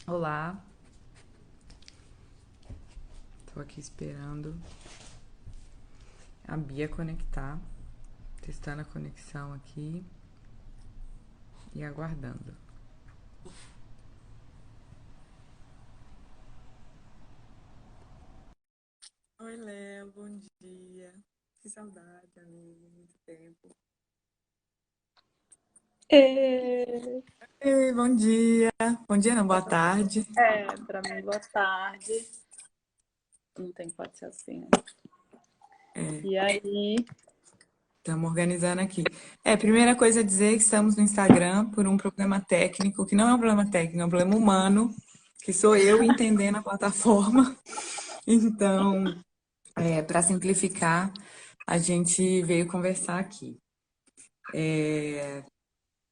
Olá, tô aqui esperando a Bia conectar, testando a conexão aqui e aguardando. Oi, Léo, bom dia. Que saudade, amigo, muito tempo. É, Ei, bom dia. Bom dia, não, boa tarde. para mim, boa tarde. Não tem, pode ser assim, né? E aí, Estamos organizando aqui. Primeira coisa a dizer que estamos no Instagram por um problema técnico, que não é um problema técnico, é um problema humano, que sou eu entendendo a plataforma. Então, para simplificar, a gente veio conversar aqui.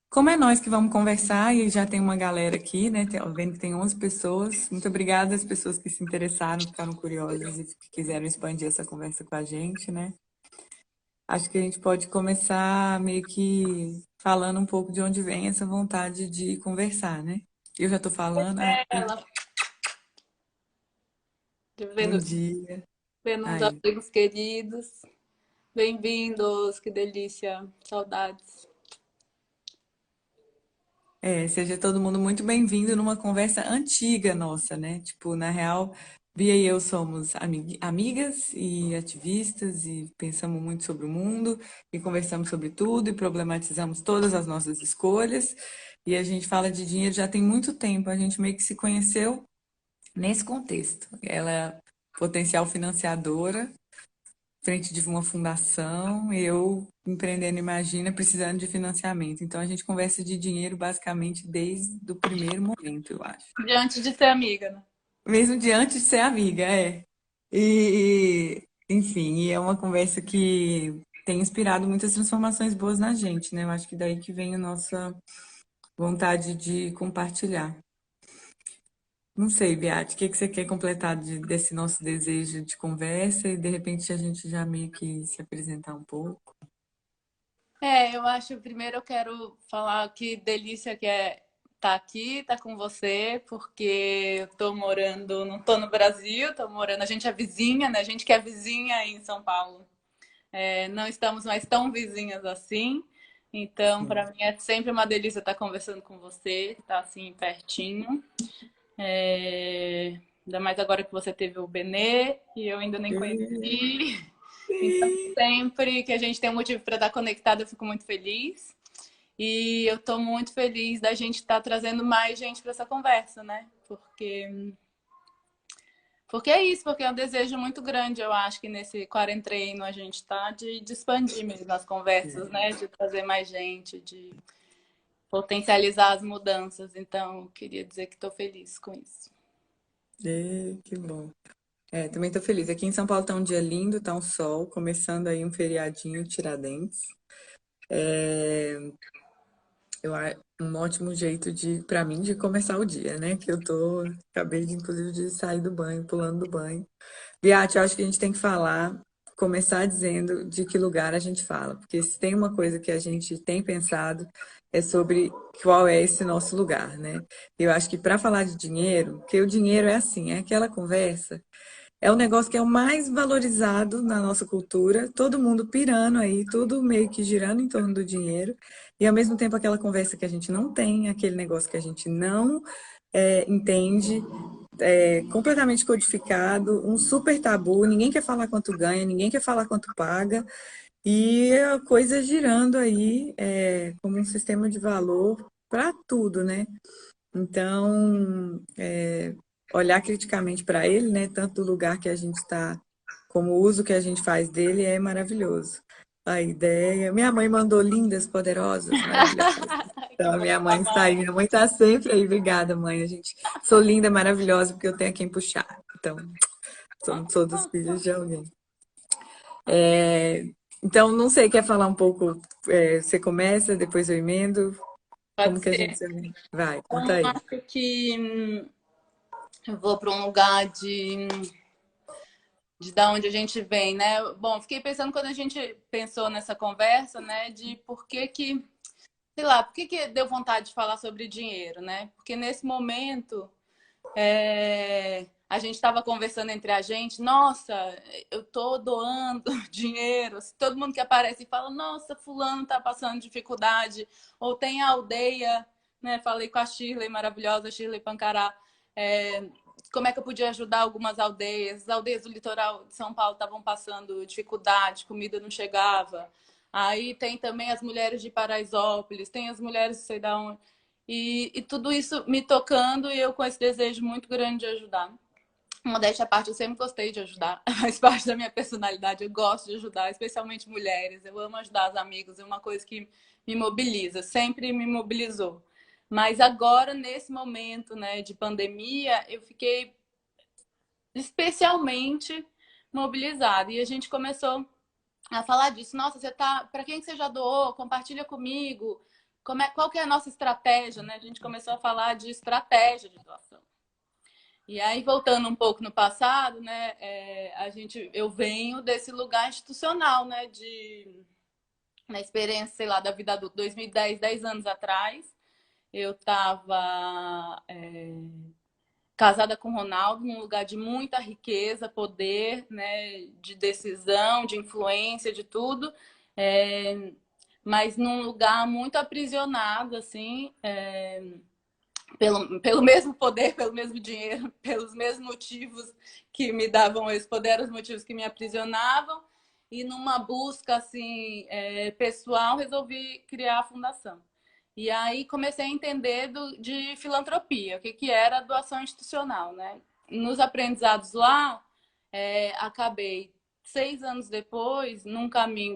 Como é nós que vamos conversar e já tem uma galera aqui, né? Vendo que tem 11 pessoas. Muito obrigada às pessoas que se interessaram, ficaram curiosas e que quiseram expandir essa conversa com a gente, né? Acho que a gente pode começar meio que falando um pouco de onde vem essa vontade de conversar, né? Eu já tô falando. Ai, ela bom vendo, dia. vendo uns Aí. amigos queridos. Bem-vindos, que delícia, saudades. Seja todo mundo muito bem-vindo numa conversa antiga nossa, né? Tipo, na real, Bia e eu somos amigas e ativistas e pensamos muito sobre o mundo e conversamos sobre tudo e problematizamos todas as nossas escolhas. E a gente fala de dinheiro já tem muito tempo, a gente meio que se conheceu nesse contexto. Ela é potencial financiadora frente de uma fundação, eu empreendendo Imagina, precisando de financiamento. Então a gente conversa de dinheiro basicamente desde o primeiro momento, eu acho. Diante de ser amiga, né? Mesmo de antes de ser amiga, é. Enfim, e é uma conversa que tem inspirado muitas transformações boas na gente, né? Eu acho que daí que vem a nossa vontade de compartilhar. Não sei, Beate, o que que você quer completar desse nosso desejo de conversa e de repente a gente já meio que se apresentar um pouco? Eu acho, primeiro eu quero falar que delícia que é estar aqui, estar com você, porque eu tô morando, não tô no Brasil, tô morando, a gente é vizinha, né? A gente que é vizinha aí em São Paulo. Não estamos mais tão vizinhas assim. Então, Sim. para mim é sempre uma delícia estar conversando com você, estar assim pertinho. Ainda mais agora que você teve o Benê e eu ainda nem conheci. Então, sempre que a gente tem um motivo para estar conectado, eu fico muito feliz. E eu estou muito feliz da gente estar trazendo mais gente para essa conversa, né? Porque é isso, porque é um desejo muito grande, eu acho que nesse quarentreino a gente tá de expandir mesmo as conversas, né? De trazer mais gente, de potencializar as mudanças. Então, eu queria dizer que estou feliz com isso. Que bom. Também tô feliz. Aqui em São Paulo tá um dia lindo, tá um sol, começando aí um feriadinho Tiradentes. Um ótimo jeito para mim, de começar o dia, né? Que eu acabei inclusive de sair do banho, pulando do banho. Beate, eu acho que a gente tem que começar dizendo de que lugar a gente fala, porque se tem uma coisa que a gente tem pensado é sobre qual é esse nosso lugar, né? Eu acho que para falar de dinheiro, porque o dinheiro é assim, é aquela conversa, é o negócio que é o mais valorizado na nossa cultura, todo mundo pirando aí, tudo meio que girando em torno do dinheiro, e ao mesmo tempo aquela conversa que a gente não tem, aquele negócio que a gente não entende, completamente codificado, um super tabu, ninguém quer falar quanto ganha, ninguém quer falar quanto paga, e a coisa girando aí como um sistema de valor para tudo, né? Então, olhar criticamente para ele, né, tanto do lugar que a gente está, como o uso que a gente faz dele é maravilhoso. A ideia. Minha mãe mandou lindas, poderosas, maravilhosas. Então, Que a bom, minha mãe está aí. mamãe. Minha mãe está sempre aí. Obrigada, mãe. Sou linda, maravilhosa, porque eu tenho a quem puxar. Então, somos todos filhos de alguém. Então, não sei, quer falar um pouco? Você começa, depois eu emendo. Pode Como que a gente ser. vai? Conta Então, aí. acho que eu vou para um lugar de da onde a gente vem, né? Bom, fiquei pensando quando a gente pensou nessa conversa, né, de por que que, sei lá, por que que deu vontade de falar sobre dinheiro, né? Porque nesse momento A gente estava conversando entre a gente, nossa, eu tô doando dinheiro. Todo mundo que aparece fala, nossa, fulano tá passando dificuldade. Ou tem a aldeia, né? Falei com a Shirley, maravilhosa Shirley Pancará. Como é que eu podia ajudar algumas aldeias? As aldeias do litoral de São Paulo estavam passando dificuldade, comida não chegava. Aí tem também as mulheres de Paraisópolis, tem as mulheres, sei lá onde. E tudo isso me tocando e eu com esse desejo muito grande de ajudar. Modéstia à parte, eu sempre gostei de ajudar. Faz parte da minha personalidade. Eu gosto de ajudar, especialmente mulheres. Eu amo ajudar os amigos. É uma coisa que me mobiliza, sempre me mobilizou. Mas agora, nesse momento, né, de pandemia, eu fiquei especialmente mobilizada. E a gente começou a falar disso. Nossa, você tá. Para quem que você já doou? Compartilha comigo. Qual que é a nossa estratégia, né? A gente começou a falar de estratégia de doação. E aí, voltando um pouco no passado, né? Eu venho desse lugar institucional, né? Na experiência, sei lá, da vida adulta, 2010, 10 anos atrás, eu estava casada com o Ronaldo, num lugar de muita riqueza, poder, né, de decisão, de influência, de tudo, mas num lugar muito aprisionado, assim, pelo mesmo poder, pelo mesmo dinheiro, pelos mesmos motivos que me davam esse poder, eram os motivos que me aprisionavam, e numa busca assim, pessoal, resolvi criar a fundação. E aí comecei a entender de filantropia, o que era a doação institucional, né? Nos aprendizados lá, acabei 6 anos depois,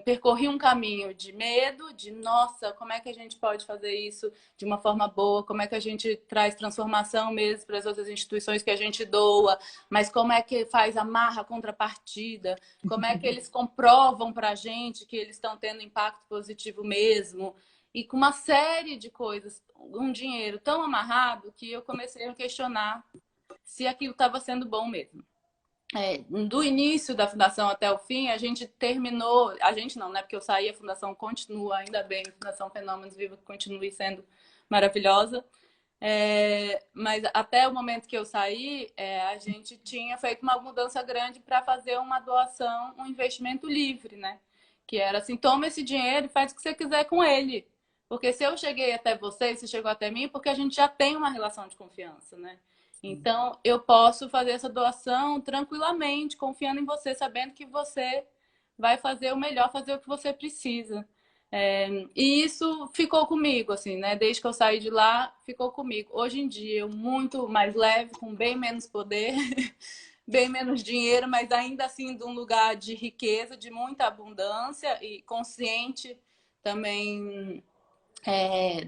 percorri um caminho de medo, de nossa, como é que a gente pode fazer isso de uma forma boa, como é que a gente traz transformação mesmo para as outras instituições que a gente doa, mas como é que faz amarra a contrapartida, como é que eles comprovam para a gente que eles estão tendo impacto positivo mesmo, e com uma série de coisas, um dinheiro tão amarrado que eu comecei a questionar se aquilo estava sendo bom mesmo. Do início da fundação até o fim, a gente terminou, a gente não, né? Porque eu saí, a fundação continua, ainda bem, a Fundação Fenômenos Viva continue sendo maravilhosa. Mas até o momento que eu saí, a gente tinha feito uma mudança grande para fazer uma doação, um investimento livre, né? Que era assim, toma esse dinheiro e faz o que você quiser com ele. Porque se eu cheguei até você, se chegou até mim, porque a gente já tem uma relação de confiança, né? Então, eu posso fazer essa doação tranquilamente, confiando em você, sabendo que você vai fazer o melhor, fazer o que você precisa. E isso ficou comigo, assim, né? Desde que eu saí de lá, ficou comigo. Hoje em dia, eu muito mais leve, com bem menos poder, bem menos dinheiro, mas ainda assim de um lugar de riqueza, de muita abundância e consciente também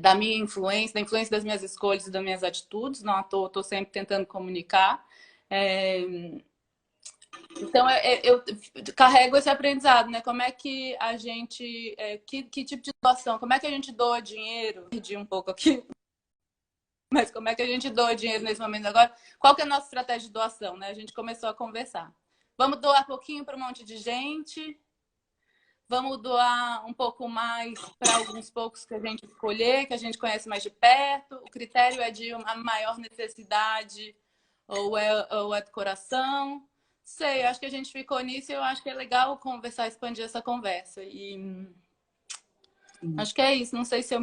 da minha influência, da influência das minhas escolhas e das minhas atitudes. Não à toa, estou sempre tentando comunicar. Então, eu carrego esse aprendizado, né? Como é que a gente... que tipo de doação? Como é que a gente doa dinheiro? Perdi um pouco aqui. Mas como é que a gente doa dinheiro nesse momento agora? Qual que é a nossa estratégia de doação, né? A gente começou a conversar. Vamos doar pouquinho para um monte de gente? Vamos doar um pouco mais para alguns poucos que a gente escolher, que a gente conhece mais de perto? O critério é de uma maior necessidade ou é do coração? Sei, acho que a gente ficou nisso e eu acho que é legal conversar, expandir essa conversa. E acho que é isso. Não sei se eu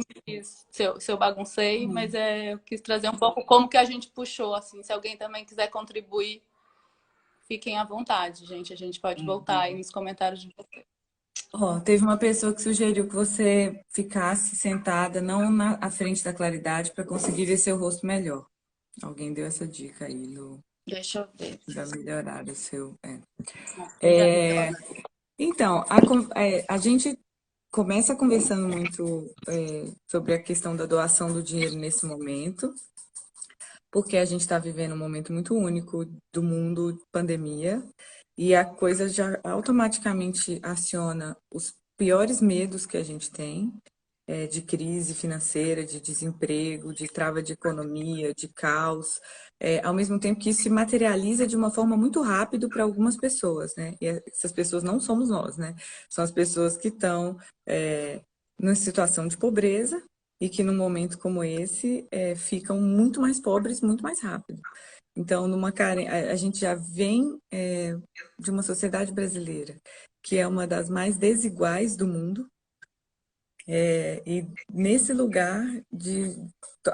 se eu baguncei, mas eu quis trazer um pouco como que a gente puxou, assim. Se alguém também quiser contribuir, fiquem à vontade, gente. A gente pode voltar aí nos comentários de vocês. Teve uma pessoa que sugeriu que você ficasse sentada, não à frente da claridade, para conseguir ver seu rosto melhor. Alguém deu essa dica aí Deixa eu ver. para melhorar o seu. Já- Então, a gente começa conversando muito sobre a questão da doação do dinheiro nesse momento, porque a gente está vivendo um momento muito único do mundo pandemia, e a coisa já automaticamente aciona os piores medos que a gente tem, de crise financeira, de desemprego, de trava de economia, de caos, ao mesmo tempo que isso se materializa de uma forma muito rápida para algumas pessoas, né? E essas pessoas não somos nós, né? São as pessoas que estão numa situação de pobreza e que num momento como esse ficam muito mais pobres muito mais rápido. Então, a gente já vem de uma sociedade brasileira que é uma das mais desiguais do mundo, e nesse lugar de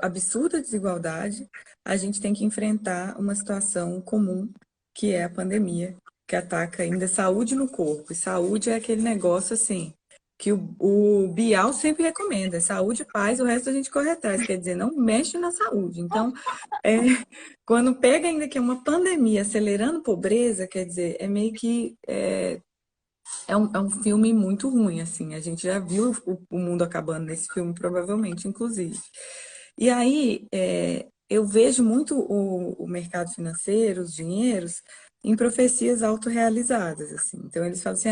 absurda desigualdade, a gente tem que enfrentar uma situação comum, que é a pandemia, que ataca ainda saúde no corpo. E saúde é aquele negócio assim, que o Bial sempre recomenda: saúde, paz, o resto a gente corre atrás. Quer dizer, não mexe na saúde. Então, quando pega ainda que é uma pandemia acelerando pobreza, quer dizer, é meio que é um filme muito ruim, assim. A gente já viu o mundo acabando nesse filme, provavelmente, inclusive. E aí, eu vejo muito o mercado financeiro, os dinheiros, em profecias autorrealizadas, assim. Então, eles falam assim,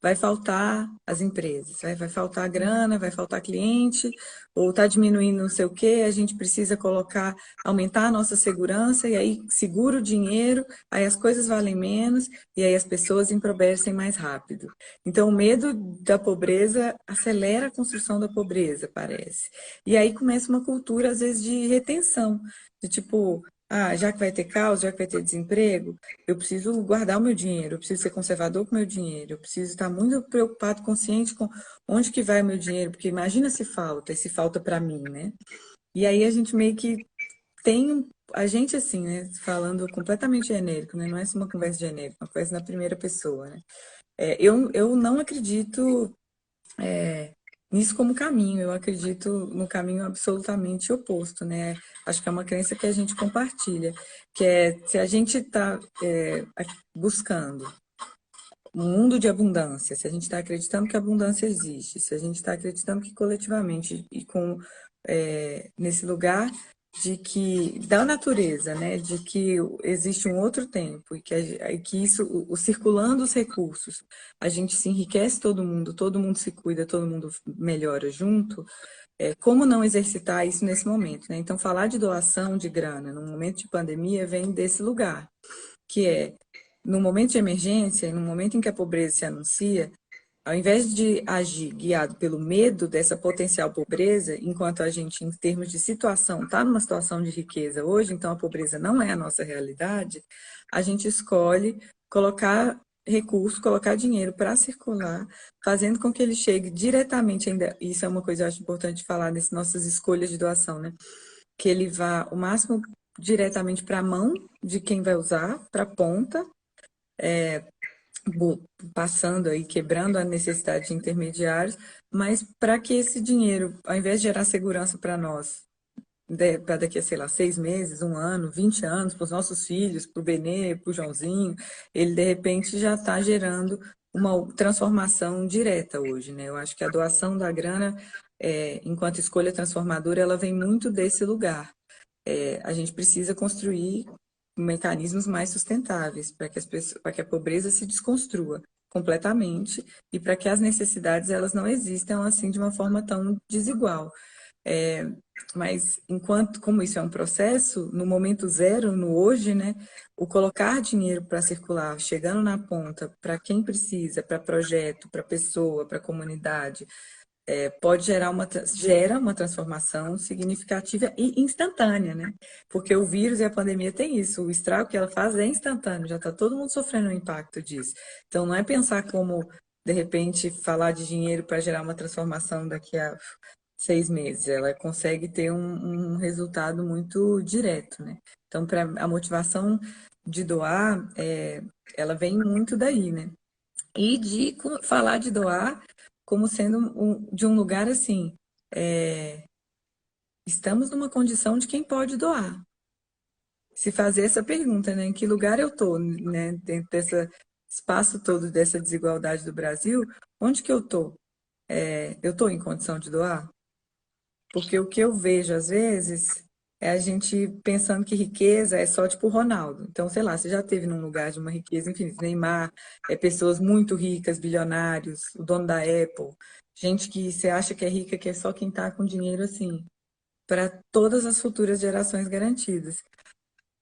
vai faltar as empresas, vai faltar grana, vai faltar cliente, ou está diminuindo não sei o quê, a gente precisa aumentar a nossa segurança, e aí segura o dinheiro, aí as coisas valem menos, e aí as pessoas empobrecem mais rápido. Então, o medo da pobreza acelera a construção da pobreza, parece. E aí começa uma cultura, às vezes, de retenção, de tipo, já que vai ter caos, já que vai ter desemprego, eu preciso guardar o meu dinheiro, eu preciso ser conservador com o meu dinheiro, eu preciso estar muito preocupado, consciente com onde que vai o meu dinheiro, porque imagina se falta, e se falta para mim, né? E aí a gente meio que a gente assim, né, falando completamente genérico, né, não é só uma conversa genérica, uma conversa na primeira pessoa, né? Eu não acredito nisso como caminho, eu acredito no caminho absolutamente oposto, né? Acho que é uma crença que a gente compartilha, que é se a gente está buscando um mundo de abundância, se a gente está acreditando que a abundância existe, se a gente está acreditando que coletivamente e nesse lugar da natureza, né, de que existe um outro tempo e que isso, circulando os recursos, a gente se enriquece todo mundo se cuida, todo mundo melhora junto. Como não exercitar isso nesse momento, né? Então, falar de doação de grana num momento de pandemia vem desse lugar, que é no momento de emergência, no momento em que a pobreza se anuncia, ao invés de agir guiado pelo medo dessa potencial pobreza, enquanto a gente, em termos de situação, está numa situação de riqueza hoje, então a pobreza não é a nossa realidade, a gente escolhe colocar recurso, colocar dinheiro para circular, fazendo com que ele chegue diretamente, ainda, isso é uma coisa que eu acho importante falar nessas nossas escolhas de doação, né? Que ele vá o máximo diretamente para a mão de quem vai usar, para a ponta, passando aí, quebrando a necessidade de intermediários, mas para que esse dinheiro, ao invés de gerar segurança para nós, para daqui a, sei lá, 6 meses, 1 ano, 20 anos, para os nossos filhos, para o Benê, para o Joãozinho, ele de repente já está gerando uma transformação direta hoje, né? Eu acho que a doação da grana, enquanto escolha transformadora, ela vem muito desse lugar. A gente precisa construir mecanismos mais sustentáveis para que a pobreza se desconstrua completamente e para que as necessidades elas não existam assim de uma forma tão desigual. Mas como isso é um processo, no momento zero, no hoje, né, o colocar dinheiro para circular, chegando na ponta, para quem precisa, para projeto, para pessoa, para comunidade, pode gera uma transformação significativa e instantânea, né? Porque o vírus e a pandemia tem isso, o estrago que ela faz é instantâneo, já está todo mundo sofrendo o impacto disso. Então, não é pensar como, de repente, falar de dinheiro para gerar uma transformação daqui a 6 meses, ela consegue ter um resultado muito direto, né? Então, a motivação de doar, ela vem muito daí, né? E de falar de doar como sendo de um lugar assim, estamos numa condição de quem pode doar. Se fazer essa pergunta, né? Em que lugar eu estou, né? Dentro desse espaço todo dessa desigualdade do Brasil, onde que eu estou? Eu estou em condição de doar? Porque o que eu vejo, às vezes, é a gente pensando que riqueza é só tipo o Ronaldo. Então, sei lá, você já teve num lugar de uma riqueza infinita. Neymar, pessoas muito ricas, bilionários, o dono da Apple, gente que você acha que é rica, que é só quem tá com dinheiro assim, para todas as futuras gerações garantidas.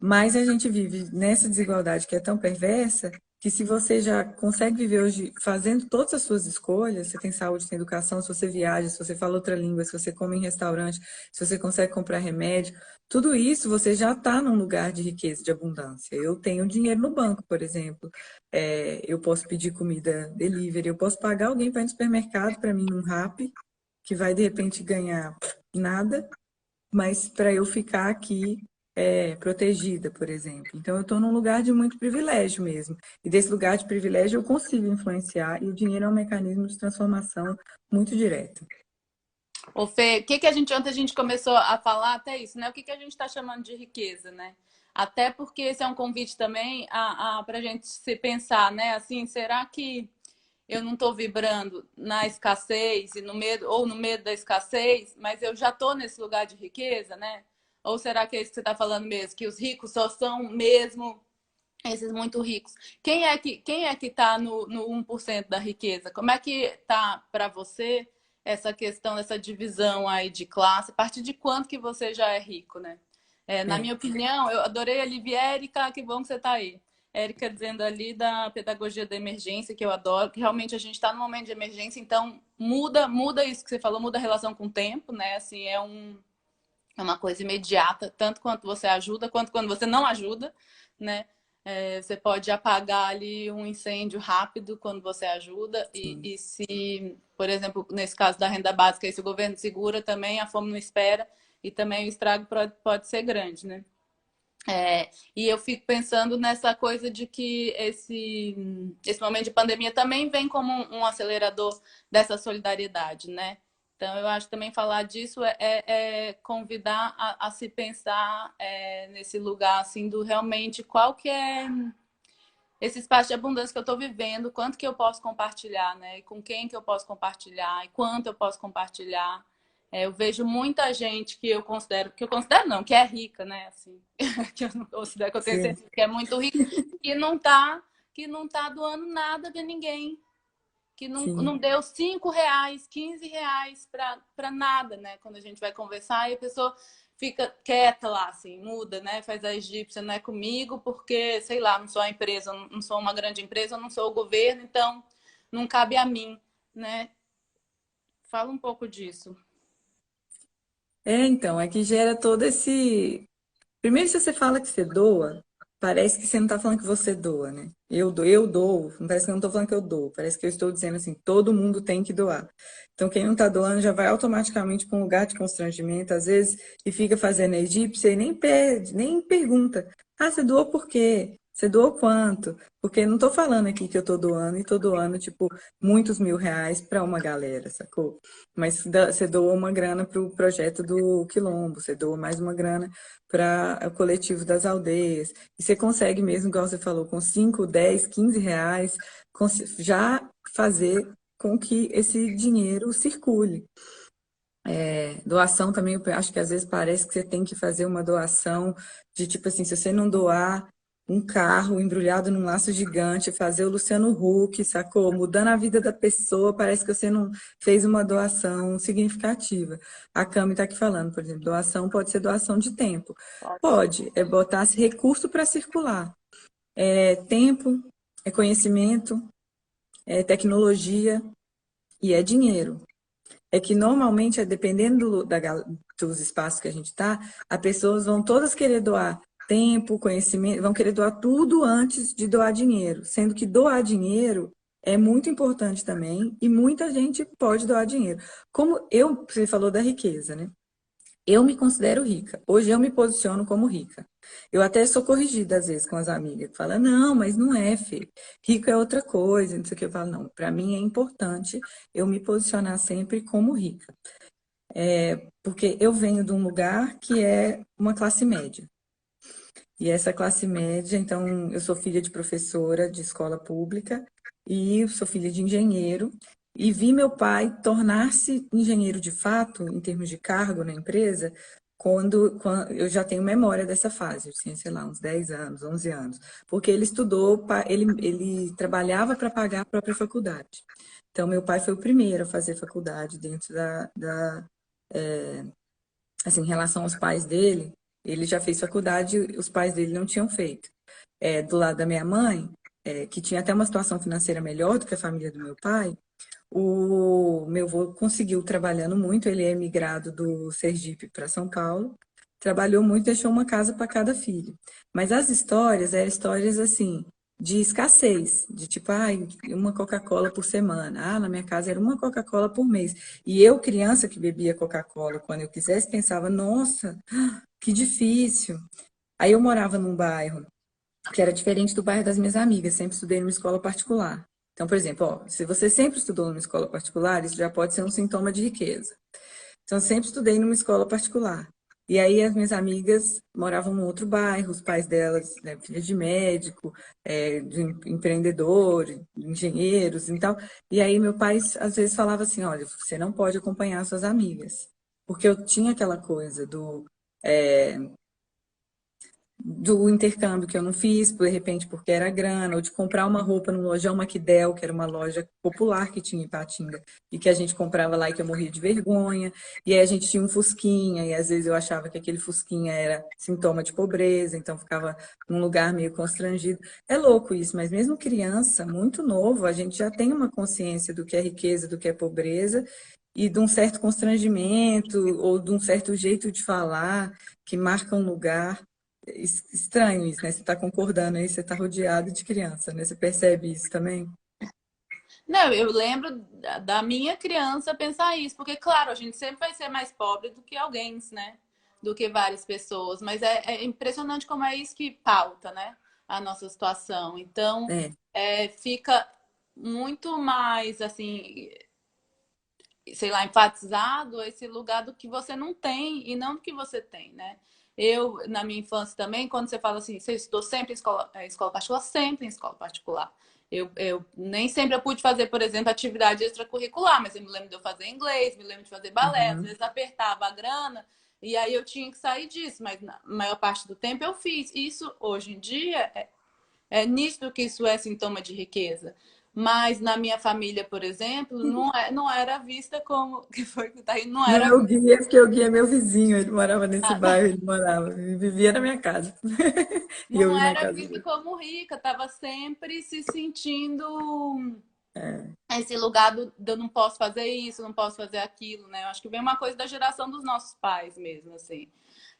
Mas a gente vive nessa desigualdade que é tão perversa que se você já consegue viver hoje fazendo todas as suas escolhas, você tem saúde, tem educação, se você viaja, se você fala outra língua, se você come em restaurante, se você consegue comprar remédio, tudo isso você já está num lugar de riqueza, de abundância. Eu tenho dinheiro no banco, por exemplo. Eu posso pedir comida delivery, eu posso pagar alguém para ir no supermercado para mim num Rappi, que vai de repente ganhar nada, mas para eu ficar aqui protegida, por exemplo. Então, eu estou num lugar de muito privilégio mesmo. E desse lugar de privilégio eu consigo influenciar, e o dinheiro é um mecanismo de transformação muito direto. Ô, Fê, o que que a gente ontem a gente começou a falar até isso, né? O que que a gente está chamando de riqueza, né? Até porque esse é um convite também para a gente se pensar, né? Assim, será que eu não estou vibrando na escassez e no medo, ou no medo da escassez, mas eu já estou nesse lugar de riqueza, né? Ou será que é isso que você está falando mesmo? Que os ricos só são mesmo esses muito ricos? Quem é que está no 1% da riqueza? Como é que tá para você essa questão, essa divisão aí de classe? A partir de quanto que você já é rico, né? Na minha opinião, eu adorei a Lívia. Érica, que bom que você está aí. Érica dizendo ali da pedagogia da emergência, que eu adoro, que realmente a gente está num momento de emergência, então muda isso que você falou, muda a relação com o tempo, né? Assim, é uma coisa imediata, tanto quanto você ajuda, quanto quando você não ajuda, né? Você pode apagar ali um incêndio rápido quando você ajuda, e se, por exemplo, nesse caso da renda básica, se o governo segura também, a fome não espera, e também o estrago pode ser grande, né? E eu fico pensando nessa coisa de que esse momento de pandemia também vem como um acelerador dessa solidariedade, né? Então, eu acho que também falar disso é convidar a se pensar nesse lugar, assim, do realmente qual que é esse espaço de abundância que eu estou vivendo, quanto que eu posso compartilhar, né? E com quem que eu posso compartilhar, e quanto eu posso compartilhar. Eu vejo muita gente que eu considero não, que é rica, né? Assim, que eu não considero, que eu tenho certeza que é muito rica, que não tá doando nada de ninguém, que não deu R$ 5, R$ 15 para nada, né? Quando a gente vai conversar e a pessoa fica quieta lá, assim, muda, né? Faz a egípcia, não é comigo, porque, sei lá, não sou a empresa, não sou uma grande empresa, não sou o governo, então não cabe a mim, né? Fala um pouco disso. Então, é que gera todo esse. Primeiro, se você fala que você doa, parece que você não está falando que você doa, né? Eu dou, não parece que eu não estou falando que eu dou, parece que eu estou dizendo assim, todo mundo tem que doar. Então, quem não está doando já vai automaticamente para um lugar de constrangimento, às vezes, e fica fazendo a egípcia e nem pede, nem pergunta. Ah, você doou por quê? Você doou quanto? Porque não estou falando aqui que eu estou doando e estou doando, tipo, muitos R$ 1.000 para uma galera, sacou? Mas você doa uma grana para o projeto do Quilombo, você doa mais uma grana para o coletivo das aldeias. E você consegue mesmo, igual você falou, com 5, 10, R$ 15, já fazer com que esse dinheiro circule. Doação também, eu acho que às vezes parece que você tem que fazer uma doação de tipo assim, se você não doar um carro embrulhado num laço gigante, fazer o Luciano Huck, sacou? Mudando a vida da pessoa, parece que você não fez uma doação significativa. A Cami está aqui falando, por exemplo, doação pode ser doação de tempo. Pode, é botar recurso para circular. Tempo, é conhecimento, é tecnologia e é dinheiro. É que normalmente, dependendo dos espaços que a gente está, as pessoas vão todas querer doar tempo, conhecimento, vão querer doar tudo antes de doar dinheiro. Sendo que doar dinheiro é muito importante também e muita gente pode doar dinheiro. Você falou da riqueza, né? Eu me considero rica. Hoje eu me posiciono como rica. Eu até sou corrigida às vezes com as amigas que falam, não, mas não é, Fê. Rico é outra coisa, não sei o que. Eu falo, não, para mim é importante eu me posicionar sempre como rica. Porque eu venho de um lugar que é uma classe média. E essa classe média, então, eu sou filha de professora de escola pública e sou filha de engenheiro. E vi meu pai tornar-se engenheiro de fato, em termos de cargo na empresa, quando eu já tenho memória dessa fase, eu tinha, sei lá, uns 10 anos, 11 anos. Porque ele estudou, ele trabalhava para pagar a própria faculdade. Então, meu pai foi o primeiro a fazer faculdade dentro assim, em relação aos pais dele, ele já fez faculdade, os pais dele não tinham feito. Do lado da minha mãe, que tinha até uma situação financeira melhor do que a família do meu pai, o meu avô conseguiu trabalhando muito, ele é migrado do Sergipe para São Paulo, trabalhou muito, deixou uma casa para cada filho. Mas as histórias eram histórias assim, de escassez, de tipo, uma Coca-Cola por semana. Na minha casa era uma Coca-Cola por mês. E eu, criança que bebia Coca-Cola, quando eu quisesse, pensava, nossa, que difícil. Aí eu morava num bairro que era diferente do bairro das minhas amigas, sempre estudei numa escola particular. Então, por exemplo, se você sempre estudou numa escola particular, isso já pode ser um sintoma de riqueza. Então, eu sempre estudei numa escola particular. E aí, as minhas amigas moravam num outro bairro, os pais delas, né, filhas de médico, de empreendedor, engenheiros e tal. E aí, meu pai, às vezes, falava assim, olha, você não pode acompanhar suas amigas. Porque eu tinha aquela coisa do intercâmbio que eu não fiz, de repente porque era grana, ou de comprar uma roupa no Lojão Maquidel, que era uma loja popular que tinha em Ipatinga, e que a gente comprava lá e que eu morria de vergonha, e aí a gente tinha um fusquinha, e às vezes eu achava que aquele fusquinha era sintoma de pobreza, então ficava num lugar meio constrangido. É louco isso, mas mesmo criança, muito novo, a gente já tem uma consciência do que é riqueza, do que é pobreza, e de um certo constrangimento, ou de um certo jeito de falar, que marca um lugar. Estranho isso, né? Você está concordando aí, você está rodeado de criança, né? Você percebe isso também? Não, eu lembro da minha criança pensar isso, porque, claro, a gente sempre vai ser mais pobre do que alguém, né? Do que várias pessoas, mas é impressionante como é isso que pauta, né? A nossa situação. Então, É, fica muito mais, assim, sei lá, enfatizado esse lugar do que você não tem e não do que você tem, né? Eu, na minha infância também, quando você fala assim, você estudou sempre em escola particular, sempre em escola particular. Eu nem sempre eu pude fazer, por exemplo, atividade extracurricular, mas eu me lembro de eu fazer inglês, me lembro de fazer balé, às uhum. vezes apertava a grana e aí eu tinha que sair disso, mas na maior parte do tempo eu fiz. Isso, hoje em dia, é nítido que isso é sintoma de riqueza. Mas na minha família, por exemplo, não era vista como. Que foi que tá aí? Não Não era. é o Gui, é porque o Gui é meu vizinho, ele morava nesse bairro, ele morava, ele vivia na minha casa. E eu Não ia na era casa vista dele. como rica, estava sempre se sentindo É, esse lugar eu não posso fazer isso, não posso fazer aquilo, né? Eu acho que vem uma coisa da geração dos nossos pais mesmo, assim.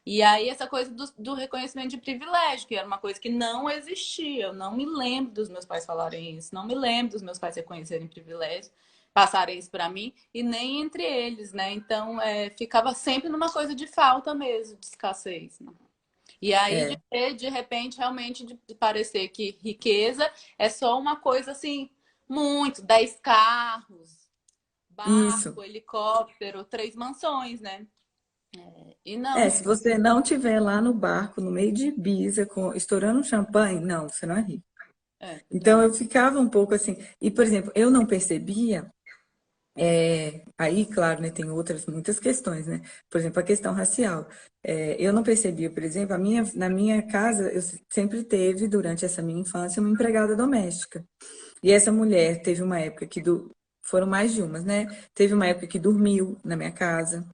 E aí essa coisa do reconhecimento de privilégio, que era uma coisa que não existia. Eu não me lembro dos meus pais falarem isso, não me lembro dos meus pais reconhecerem privilégio, passarem isso para mim, e nem entre eles, né? Então ficava sempre numa coisa de falta mesmo, de escassez, né? E aí é, de repente, realmente, de parecer que riqueza é só uma coisa assim, muito, 10 carros, isso. barco, helicóptero, 3 mansões, né? E É, não. se você não estiver lá no barco, no meio de Ibiza, estourando um champanhe, não, você não é rico. Então Então, eu ficava um pouco assim. E, por exemplo, eu não percebia. Aí, claro, né, tem outras muitas questões, né? Por exemplo, a questão racial. Eu não percebia, por exemplo, na minha casa, eu sempre teve, durante essa minha infância, uma empregada doméstica. E essa mulher teve uma época foram mais de umas, né? Teve uma época que dormiu na minha casa.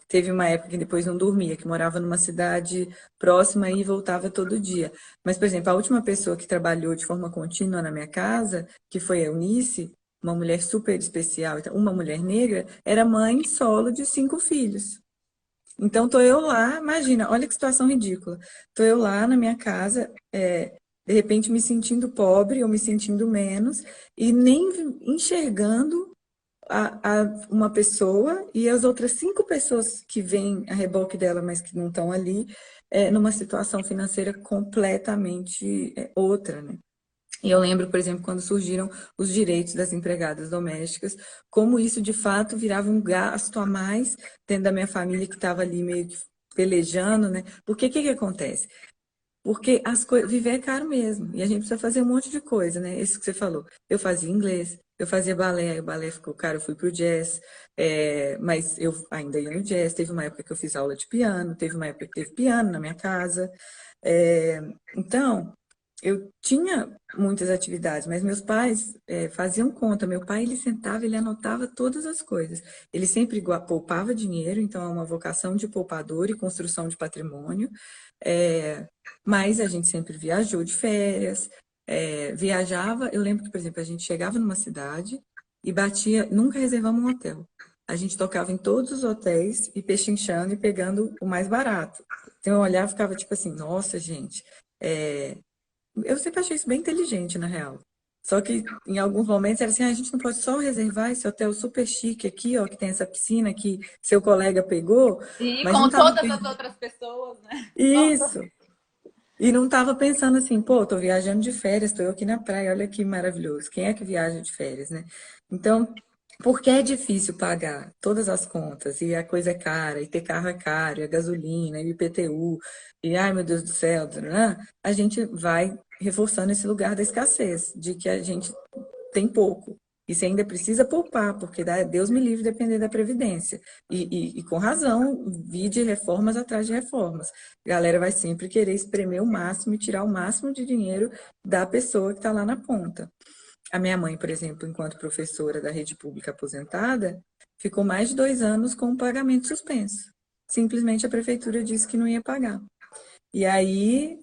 Teve uma época que depois não dormia, que morava numa cidade próxima e voltava todo dia. Mas, por exemplo, a última pessoa que trabalhou de forma contínua na minha casa, que foi a Eunice, uma mulher super especial, então, uma mulher negra, era mãe solo de 5 filhos. Então, tô eu lá, imagina, olha que situação ridícula. Tô eu lá na minha casa, de repente me sentindo pobre ou me sentindo menos, e nem enxergando uma pessoa e as outras 5 pessoas que vêm a reboque dela, mas que não estão ali, numa situação financeira completamente outra, né? E eu lembro, por exemplo, quando surgiram os direitos das empregadas domésticas, como isso de fato virava um gasto a mais dentro da minha família que estava ali meio que pelejando, né? Porque o que que acontece? Porque viver é caro mesmo. E a gente precisa fazer um monte de coisa, né? Isso que você falou. Eu fazia inglês, eu fazia balé, aí o balé ficou caro, eu fui pro jazz, mas eu ainda ia no jazz. Teve uma época que eu fiz aula de piano, teve uma época que teve piano na minha casa. É, então, eu tinha muitas atividades, mas meus pais faziam conta. Meu pai, ele sentava, ele anotava todas as coisas. Ele sempre poupava dinheiro, então é uma vocação de poupador e construção de patrimônio. É, mas a gente sempre viajou de férias, viajava, eu lembro que, por exemplo, a gente chegava numa cidade e batia, nunca reservamos um hotel. A gente tocava em todos os hotéis e pechinchando e pegando o mais barato. Então eu olhava e ficava tipo assim, nossa, gente, eu sempre achei isso bem inteligente, na real. Só que em alguns momentos era assim, a gente não pode só reservar esse hotel super chique aqui, ó, que tem essa piscina que seu colega pegou, E mas não com estava todas as outras pessoas, né? isso. E não estava pensando assim, pô, tô viajando de férias, tô eu aqui na praia, olha que maravilhoso. Quem é que viaja de férias, né? Então, porque é difícil pagar todas as contas, e a coisa é cara, e ter carro é caro, e a gasolina, e o IPTU, e ai meu Deus do céu, né? A gente vai reforçando esse lugar da escassez, de que a gente tem pouco. E você ainda precisa poupar, porque Deus me livre de depender da Previdência. E com razão, vi de reformas atrás de reformas. A galera vai sempre querer espremer o máximo e tirar o máximo de dinheiro da pessoa que está lá na ponta. A minha mãe, por exemplo, enquanto professora da rede pública aposentada, ficou mais de 2 anos com o pagamento suspenso. Simplesmente a prefeitura disse que não ia pagar. E aí,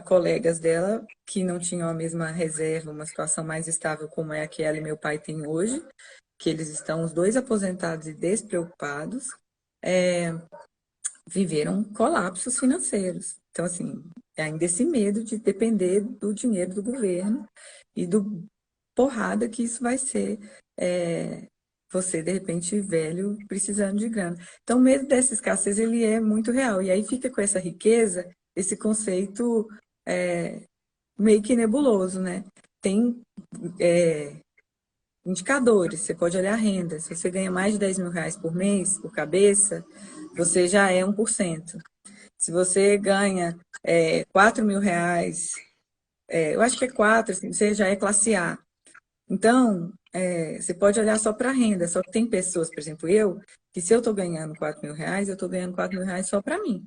colegas dela que não tinham a mesma reserva, uma situação mais estável como é a que ela e meu pai têm hoje, que eles estão os dois aposentados e despreocupados, viveram colapsos financeiros. Então, assim, ainda esse medo de depender do dinheiro do governo e do porrada que isso vai ser, você, de repente, velho, precisando de grana. Então, o medo dessa escassez, ele é muito real. E aí fica com essa riqueza, esse conceito meio que nebuloso, né? Tem indicadores, você pode olhar a renda. Se você ganha mais de 10 mil reais por mês, por cabeça, você já é 1%. Se você ganha 4 mil reais, eu acho que é 4, assim, você já é classe A. Então, você pode olhar só para a renda, só que tem pessoas, por exemplo, que se eu estou ganhando 4 mil reais, eu estou ganhando 4 mil reais só para mim.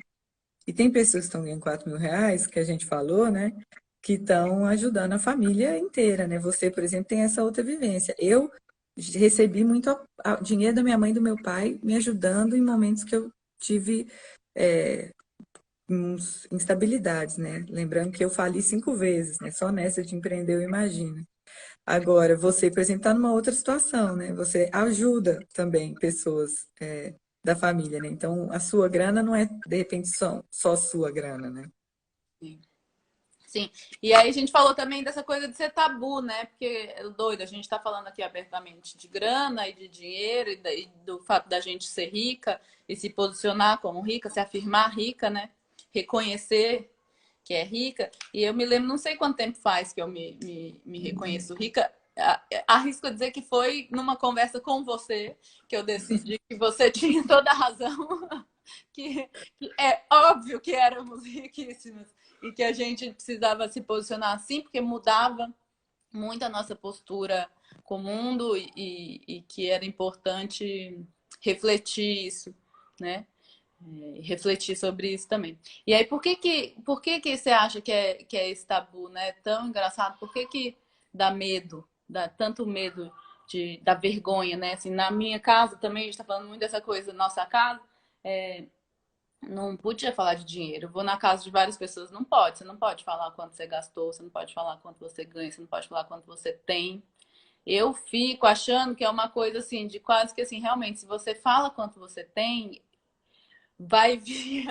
E tem pessoas que estão ganhando 4 mil reais, que a gente falou, né, que estão ajudando a família inteira, né? Você, por exemplo, tem essa outra vivência. Eu recebi muito dinheiro da minha mãe e do meu pai me ajudando em momentos que eu tive instabilidades, né? Lembrando que eu fali 5 vezes, né? Só nessa de empreender, eu imagino. Agora, você, por exemplo, está numa outra situação, né? Você ajuda também pessoas da família, né? Então, a sua grana não é, de repente, só sua grana, né? Sim. Sim. E aí a gente falou também dessa coisa de ser tabu, né? Porque é doido, a gente tá falando aqui abertamente de grana e de dinheiro e do fato da gente ser rica e se posicionar como rica, se afirmar rica, né? Reconhecer que é rica. E eu me lembro, não sei quanto tempo faz que eu me reconheço rica. Arrisco a dizer que foi numa conversa com você que eu decidi que você tinha toda a razão, que é óbvio que éramos riquíssimas e que a gente precisava se posicionar assim, porque mudava muito a nossa postura com o mundo e que era importante refletir isso, né? Refletir sobre isso também. E aí, por que você acha que é esse tabu, né? Tão engraçado? Por que dá medo? Dá tanto medo da vergonha, né? Assim, na minha casa também, a gente tá falando muito dessa coisa, nossa casa, não podia falar de dinheiro. Eu vou na casa de várias pessoas, não pode. Você não pode falar quanto você gastou, você não pode falar quanto você ganha, você não pode falar quanto você tem. Eu fico achando que é uma coisa assim, de quase que assim, realmente, se você fala quanto você tem, vai vir,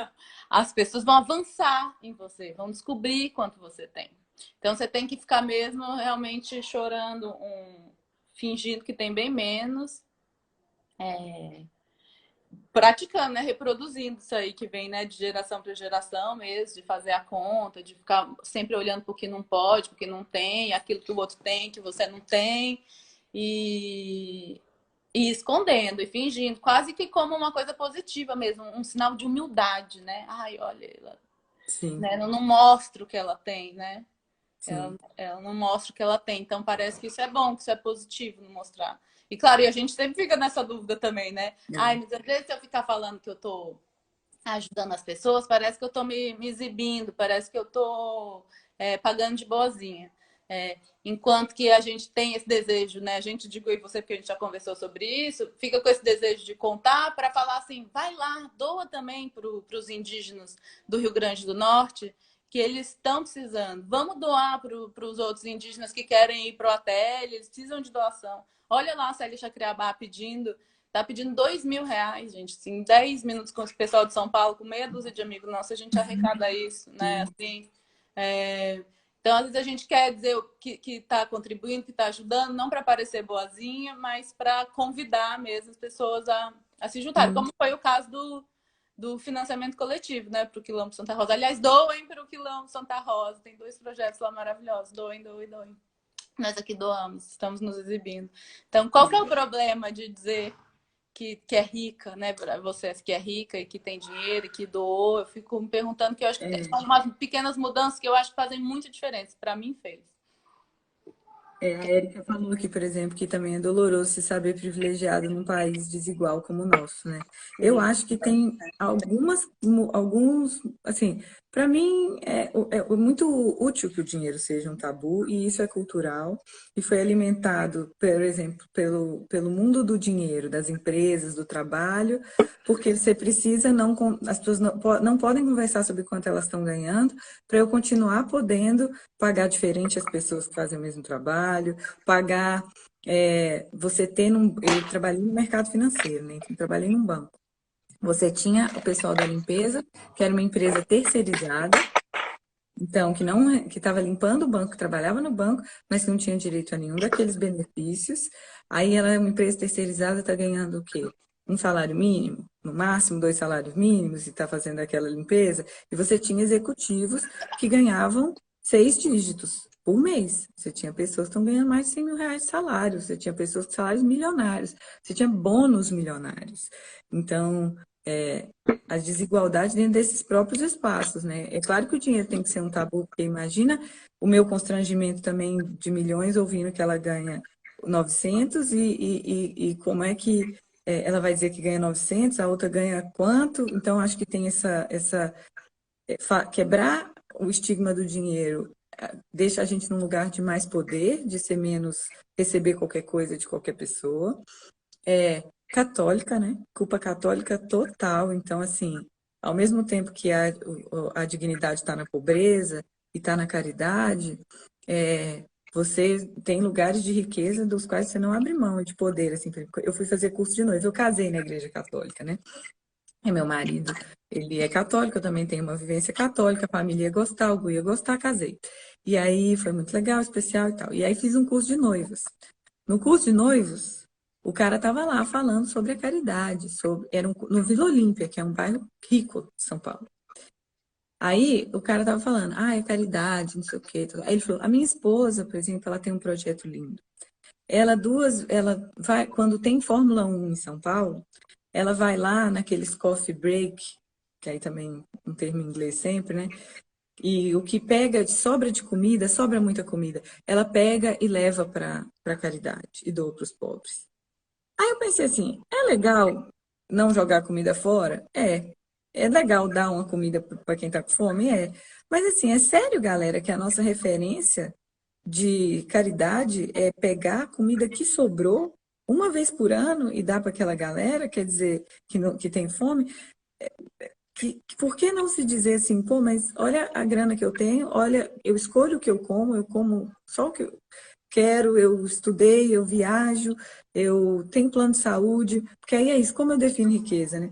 as pessoas vão avançar em você, vão descobrir quanto você tem. Então você tem que ficar mesmo realmente chorando, fingindo que tem bem menos, praticando, né? Reproduzindo isso aí que vem, né? De geração para geração mesmo, de fazer a conta, de ficar sempre olhando porque não pode, porque não tem, aquilo que o outro tem, que você não tem, e, e escondendo e fingindo, quase que como uma coisa positiva mesmo, um sinal de humildade, né? Ai, olha, ela, Sim, né? Não mostra o que ela tem, né? Ela, sim. ela não mostra o que ela tem. Então parece que isso é bom, que isso é positivo não mostrar. E claro, e a gente sempre fica nessa dúvida também, né? Ai, É. mas às vezes se eu ficar falando que eu tô ajudando as pessoas, parece que eu tô me exibindo, parece que eu tô pagando de boazinha. Enquanto que a gente tem esse desejo, né? A gente, digo eu e você, porque a gente já conversou sobre isso, fica com esse desejo de contar para falar assim, vai lá, doa também para os indígenas do Rio Grande do Norte, que eles estão precisando. Vamos doar para os outros indígenas que querem ir para o ATL, eles precisam de doação. Olha lá a Célia Chacriabá tá pedindo R$ 2.000, gente. Assim, em 10 minutos com o pessoal de São Paulo, com meia dúzia de amigos nossos, a gente arrecada isso, né? Assim, então, às vezes a gente quer dizer que está contribuindo, que está ajudando, não para parecer boazinha, mas para convidar mesmo as pessoas a se juntarem, como foi o caso do financiamento coletivo, né, para o Quilombo Santa Rosa. Aliás, doem para o Quilombo Santa Rosa, tem 2 projetos lá maravilhosos, doem. Nós aqui doamos, estamos nos exibindo. Então, qual que é o problema de dizer que é rica, né, para vocês que é rica e que tem dinheiro e que doou? Eu fico me perguntando, que eu acho que são umas pequenas mudanças que eu acho que fazem muita diferença. Para mim, fez. A Érica falou aqui, por exemplo, que também é doloroso se saber privilegiado num país desigual como o nosso, né? Eu acho que tem alguns, assim, para mim é muito útil que o dinheiro seja um tabu, e isso é cultural, e foi alimentado, por exemplo, pelo mundo do dinheiro, das empresas, do trabalho, porque você precisa, as pessoas não podem conversar sobre quanto elas estão ganhando, para eu continuar podendo pagar diferente as pessoas que fazem o mesmo trabalho, pagar, eu trabalhei no mercado financeiro, né? Então, trabalhei num banco. Você tinha o pessoal da limpeza, que era uma empresa terceirizada, então, que estava limpando o banco, que trabalhava no banco, mas que não tinha direito a nenhum daqueles benefícios. Aí ela é uma empresa terceirizada, está ganhando o quê? Um salário mínimo, no máximo 2 salários mínimos, e está fazendo aquela limpeza. E você tinha executivos que ganhavam 6 dígitos por mês. Você tinha pessoas que estão ganhando mais de R$ 100.000 de salário, você tinha pessoas com salários milionários, você tinha bônus milionários. Então, a desigualdade dentro desses próprios espaços, né? É claro que o dinheiro tem que ser um tabu, porque imagina o meu constrangimento também de milhões ouvindo que ela ganha 900 e como é que ela vai dizer que ganha 900, a outra ganha quanto? Então, acho que tem quebrar o estigma do dinheiro deixa a gente num lugar de mais poder, de ser menos receber qualquer coisa de qualquer pessoa. Católica, né? Culpa católica total. Então, assim, ao mesmo tempo que a dignidade está na pobreza e está na caridade, você tem lugares de riqueza dos quais você não abre mão de poder. Assim, eu fui fazer curso de noiva, eu casei na igreja católica, né? E meu marido, ele é católico, eu também tenho uma vivência católica, a família ia gostar, o Gu ia gostar, casei. E aí foi muito legal, especial e tal. E aí fiz um curso de noivas. No curso de noivos, o cara estava lá falando sobre a caridade, no Vila Olímpia, que é um bairro rico de São Paulo. Aí o cara estava falando, é caridade, não sei o quê. Aí ele falou, a minha esposa, por exemplo, ela tem um projeto lindo. Ela vai, quando tem Fórmula 1 em São Paulo, ela vai lá naqueles coffee break, que aí também um termo em inglês sempre, né? E o que sobra de comida, sobra muita comida, ela pega e leva para caridade e doa para os pobres. Aí eu pensei assim, é legal não jogar comida fora? É legal dar uma comida para quem está com fome? Mas assim, é sério, galera, que a nossa referência de caridade é pegar a comida que sobrou uma vez por ano e dar para aquela galera, quer dizer, que tem fome? Por que não se dizer assim, pô, mas olha a grana que eu tenho, olha, eu escolho o que eu como só o que eu quero, eu estudei, eu viajo, eu tenho plano de saúde, porque aí é isso, como eu defino riqueza, né?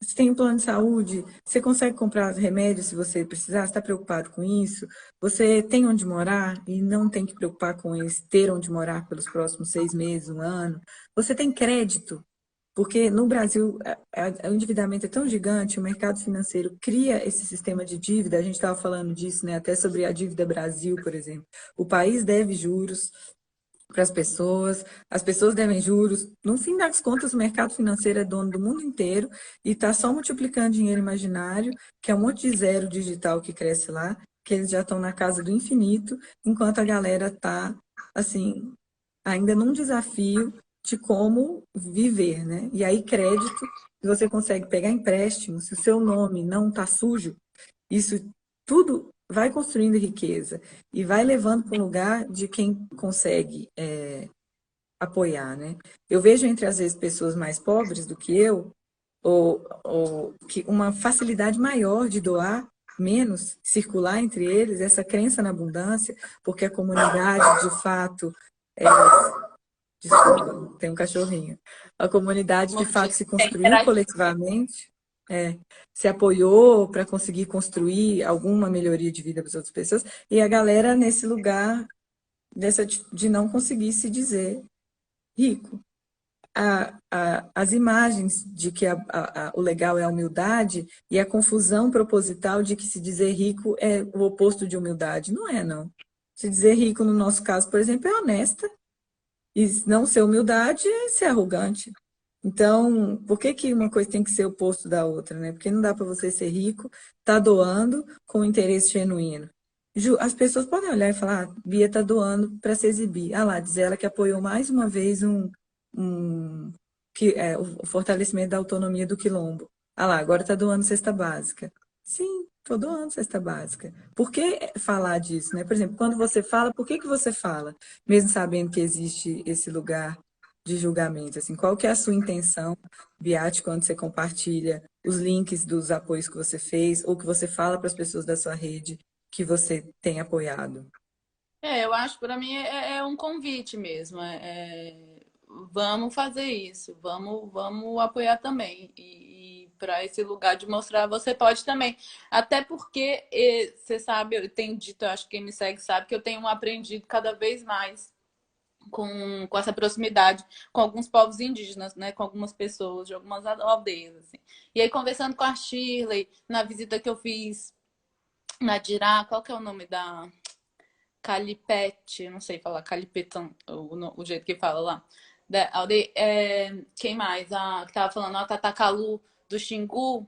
Você tem um plano de saúde, você consegue comprar remédios se você precisar, você está preocupado com isso, você tem onde morar e não tem que preocupar com isso, ter onde morar pelos próximos 6 meses, um ano, você tem crédito, porque no Brasil o endividamento é tão gigante, o mercado financeiro cria esse sistema de dívida, a gente estava falando disso, né? Até sobre a dívida Brasil, por exemplo. O país deve juros para as pessoas devem juros. No fim das contas, o mercado financeiro é dono do mundo inteiro e está só multiplicando dinheiro imaginário, que é um monte de zero digital que cresce lá, que eles já estão na casa do infinito, enquanto a galera está, assim, ainda num desafio de como viver, né? E aí, crédito, você consegue pegar empréstimo, se o seu nome não está sujo, isso tudo vai construindo riqueza e vai levando para um lugar de quem consegue apoiar, né? Eu vejo entre, às vezes, pessoas mais pobres do que eu, ou que uma facilidade maior de doar menos, circular entre eles essa crença na abundância, porque a comunidade, de fato, desculpa, tem um cachorrinho. A comunidade, de fato, se construiu coletivamente, se apoiou para conseguir construir alguma melhoria de vida para as outras pessoas, e a galera nesse lugar de não conseguir se dizer rico. As imagens de que o legal é a humildade e a confusão proposital de que se dizer rico é o oposto de humildade. Não é, não. Se dizer rico, no nosso caso, por exemplo, é honesta. E não ser humildade é ser arrogante. Então, por que que uma coisa tem que ser o oposto da outra, né? Porque não dá para você ser rico, tá doando com interesse genuíno. As pessoas podem olhar e falar, Bia tá doando para se exibir. Ah lá, diz ela que apoiou mais uma vez o fortalecimento da autonomia do quilombo. Ah lá, agora tá doando cesta básica. Sim, tô doando cesta básica. Por que falar disso, né? Por exemplo, quando você fala, por que que você fala? Mesmo sabendo que existe esse lugar de julgamento, assim, qual que é a sua intenção, Biate, quando você compartilha os links dos apoios que você fez ou que você fala para as pessoas da sua rede que você tem apoiado? Eu acho, para mim, é um convite mesmo. Vamos fazer isso, vamos apoiar também. E para esse lugar de mostrar, você pode também. Até porque, você sabe, eu tenho dito, eu acho que quem me segue sabe, que eu tenho aprendido cada vez mais com essa proximidade com alguns povos indígenas, né? Com algumas pessoas de algumas aldeias, assim. E aí, conversando com a Shirley, na visita que eu fiz na Dirá, qual que é o nome da Calipete? Não sei falar, Calipetão, o jeito que fala lá. Da aldeia, quem mais? Que tava falando, a Tatakalu do Xingu,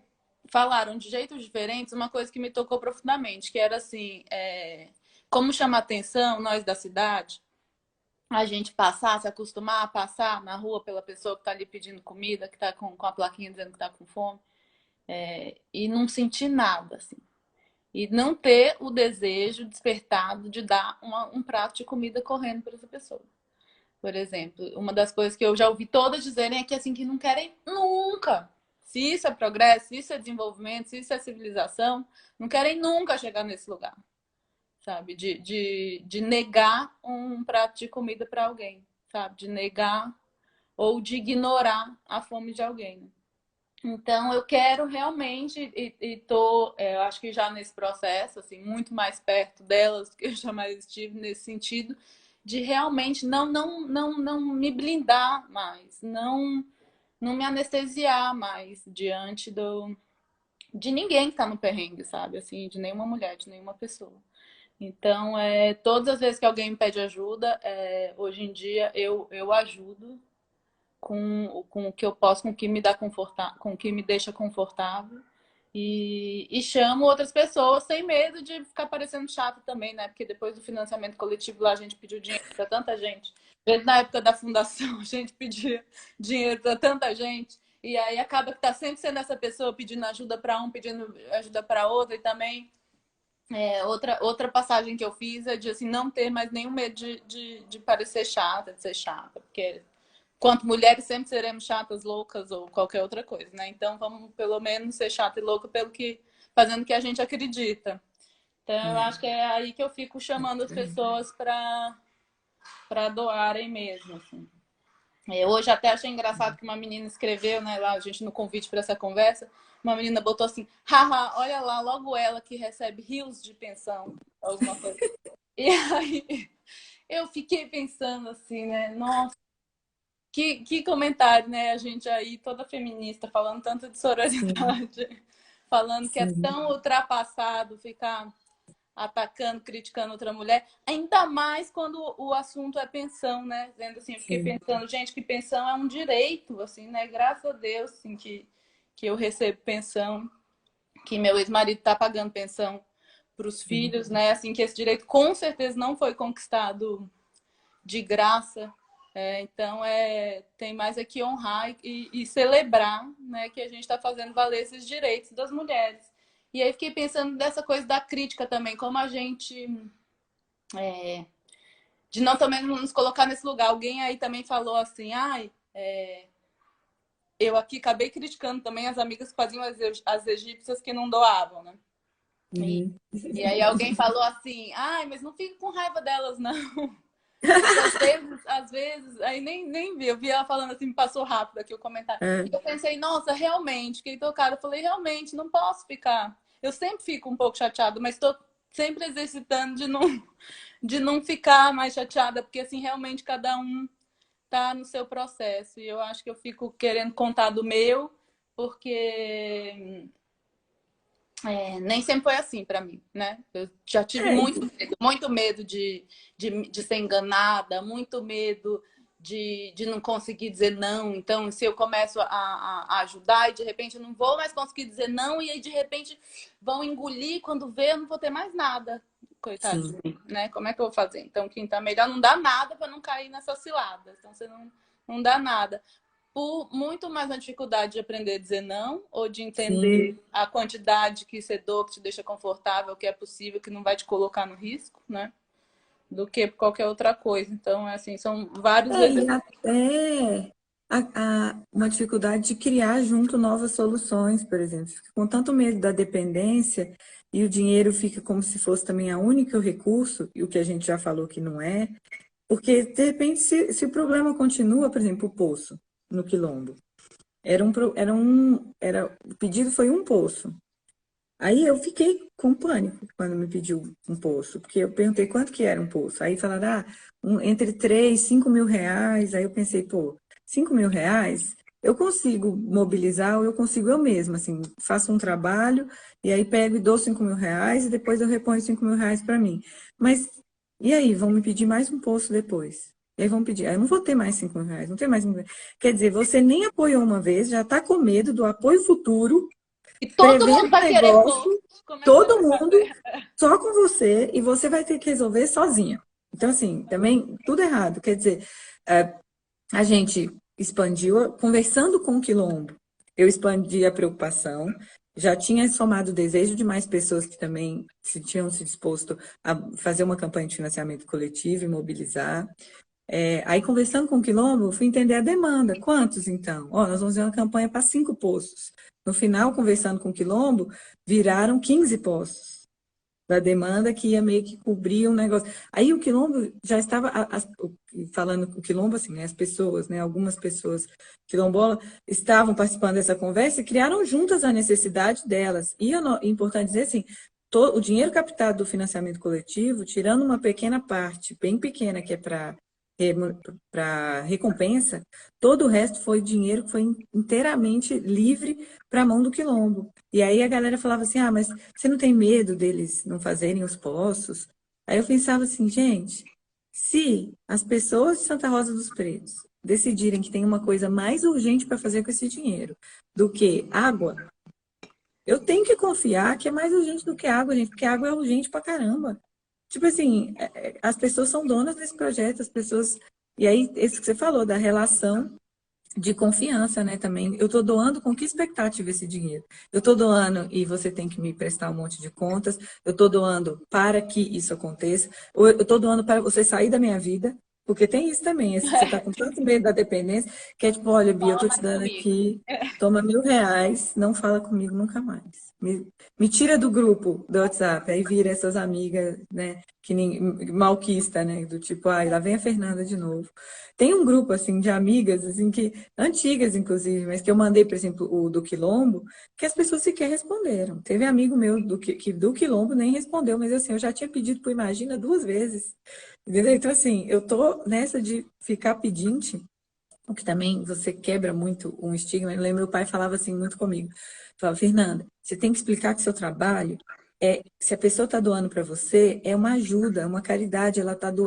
falaram de jeitos diferentes uma coisa que me tocou profundamente, que era assim, como chama atenção, nós da cidade, a gente passar, se acostumar a passar na rua pela pessoa que está ali pedindo comida, que está com a plaquinha dizendo que está com fome, e não sentir nada, assim. E não ter o desejo despertado de dar um prato de comida correndo para essa pessoa. Por exemplo, uma das coisas que eu já ouvi todas dizerem é que assim, que não querem nunca. Se isso é progresso, se isso é desenvolvimento, se isso é civilização, não querem nunca chegar nesse lugar, sabe? De negar um prato de comida para alguém, sabe? De negar ou de ignorar a fome de alguém. Então, eu quero realmente, e tô, eu acho que já nesse processo, assim, muito mais perto delas do que eu jamais estive nesse sentido, de realmente não me blindar mais, não me anestesiar mais diante de ninguém que está no perrengue, sabe? Assim, de nenhuma mulher, de nenhuma pessoa. Então, todas as vezes que alguém me pede ajuda, hoje em dia eu ajudo com o que eu posso, com o que me dá com o que me deixa confortável. E chamo outras pessoas sem medo de ficar parecendo chato também, né? Porque depois do financiamento coletivo lá a gente pediu dinheiro para tanta gente. Desde na época da fundação a gente pedia dinheiro para tanta gente. E aí acaba que tá sempre sendo essa pessoa pedindo ajuda para um, pedindo ajuda para outra. E também outra passagem que eu fiz é de assim, não ter mais nenhum medo de parecer chata, de ser chata. Porque quanto mulheres sempre seremos chatas, loucas ou qualquer outra coisa, né? Então vamos pelo menos ser chata e louca fazendo o que a gente acredita. Então eu acho que é aí que eu fico chamando as pessoas para doarem mesmo, assim. Hoje até achei engraçado que uma menina escreveu, né, lá a gente no convite para essa conversa, uma menina botou assim, haha, olha lá, logo ela que recebe rios de pensão, alguma coisa. E aí eu fiquei pensando assim, né, nossa, que comentário, né? A gente aí, toda feminista, falando tanto de sororidade, falando que é tão ultrapassado ficar atacando, criticando outra mulher, ainda mais quando o assunto é pensão, né? Dizendo assim, eu fiquei pensando, gente, que pensão é um direito, assim, né? Graças a Deus, assim, que eu recebo pensão, que meu ex-marido tá pagando pensão para os filhos, né? Assim, que esse direito com certeza não foi conquistado de graça. Então, tem mais aqui honrar e celebrar, né, que a gente está fazendo valer esses direitos das mulheres. E aí fiquei pensando dessa coisa da crítica também, como a gente... de não também nos colocar nesse lugar. Alguém aí também falou assim, eu aqui acabei criticando também as amigas que faziam as egípcias que não doavam, né? E, Uhum. e aí alguém falou assim, ai, mas não fica com raiva delas, não. Às vezes, aí nem vi, eu vi ela falando assim, me passou rápido aqui o comentário. É, E eu pensei, nossa, realmente, fiquei tocada. Eu falei, realmente, não posso ficar. Eu sempre fico um pouco chateada, mas estou sempre exercitando de não ficar mais chateada, porque assim, realmente cada um tá no seu processo. E eu acho que eu fico querendo contar do meu, porque nem sempre foi assim para mim, né? Eu já tive é, muito medo de ser enganada, muito medo de não conseguir dizer não. Então, se eu começo a ajudar e de repente eu não vou mais conseguir dizer não, e aí de repente vão engolir, quando vê, eu não vou ter mais nada. Coitado de sim, mim, né? Como é que eu vou fazer? Então, quem tá melhor não dá nada para não cair nessa cilada. Então, você não dá nada por muito mais a dificuldade de aprender a dizer não, ou de sim. entender a quantidade que você doa, que te deixa confortável, que é possível, que não vai te colocar no risco, né? Do que qualquer outra coisa. Então, assim, são vários E exercícios. até uma dificuldade de criar junto novas soluções, por exemplo. Fica com tanto medo da dependência e o dinheiro fica como se fosse também a única recurso, e o que a gente já falou que não é, porque, de repente, se o problema continua, por exemplo, o poço no Quilombo, o pedido foi um poço. Aí eu fiquei com pânico quando me pediu um poço, porque eu perguntei quanto que era um poço. Aí falaram, entre 3 e 5 mil reais. Aí eu pensei, pô, 5 mil reais eu consigo mobilizar ou eu consigo eu mesma, assim, faço um trabalho e aí pego e dou 5 mil reais e depois eu reponho 5 mil reais para mim. Mas e aí, vão me pedir mais um poço depois? E aí vão pedir, aí eu não vou ter mais 5 mil reais, não tem mais 5 mil reais. Quer dizer, você nem apoiou uma vez, já está com medo do apoio futuro, E todo prevendo mundo vai querer negócio, post. Como é que você todo vai mundo fazer? só com você e você vai ter que resolver sozinha. Então, assim, também tudo errado. Quer dizer, a gente expandiu, conversando com o Quilombo, eu expandi a preocupação, já tinha somado o desejo de mais pessoas que também tinham se disposto a fazer uma campanha de financiamento coletivo e mobilizar. Aí, conversando com o Quilombo, eu fui entender a demanda. Quantos, então? Nós vamos fazer uma campanha para 5 poços. No final, conversando com o Quilombo, viraram 15 poços da demanda que ia meio que cobrir um negócio. Aí o Quilombo já estava, falando com o Quilombo, assim, né, as pessoas, né, algumas pessoas quilombolas estavam participando dessa conversa e criaram juntas a necessidade delas. E é importante dizer assim, o dinheiro captado do financiamento coletivo, tirando uma pequena parte, bem pequena, que é para recompensa, todo o resto foi dinheiro que foi inteiramente livre para a mão do Quilombo. E aí a galera falava assim, mas você não tem medo deles não fazerem os poços? Aí eu pensava assim, gente, se as pessoas de Santa Rosa dos Pretos decidirem que tem uma coisa mais urgente para fazer com esse dinheiro do que água, eu tenho que confiar que é mais urgente do que água, gente, porque água é urgente pra caramba. Tipo assim, as pessoas são donas desse projeto, as pessoas. E aí, isso que você falou, da relação de confiança, né, também. Eu estou doando com que expectativa esse dinheiro? Eu estou doando e você tem que me prestar um monte de contas, eu estou doando para que isso aconteça, ou eu estou doando para você sair da minha vida, porque tem isso também, você está com tanto medo da dependência, que é tipo, olha, Bia, eu Fala estou te mais dando comigo. aqui, toma R$ 1.000, não fala comigo nunca mais. Me tira do grupo do WhatsApp, aí vira essas amigas, né, malquista, né, do tipo, lá vem a Fernanda de novo. Tem um grupo, assim, de amigas, assim, que antigas, inclusive, mas que eu mandei, por exemplo, o do Quilombo, que as pessoas sequer responderam. Teve amigo meu que do Quilombo nem respondeu, mas assim, eu já tinha pedido por Imagina 2 vezes. Entendeu? Então, assim, eu tô nessa de ficar pedinte, o que também você quebra muito um estigma. Eu lembro, meu pai falava assim muito comigo. Falava, Fernanda, você tem que explicar que seu trabalho se a pessoa está doando para você, é uma ajuda, é uma caridade,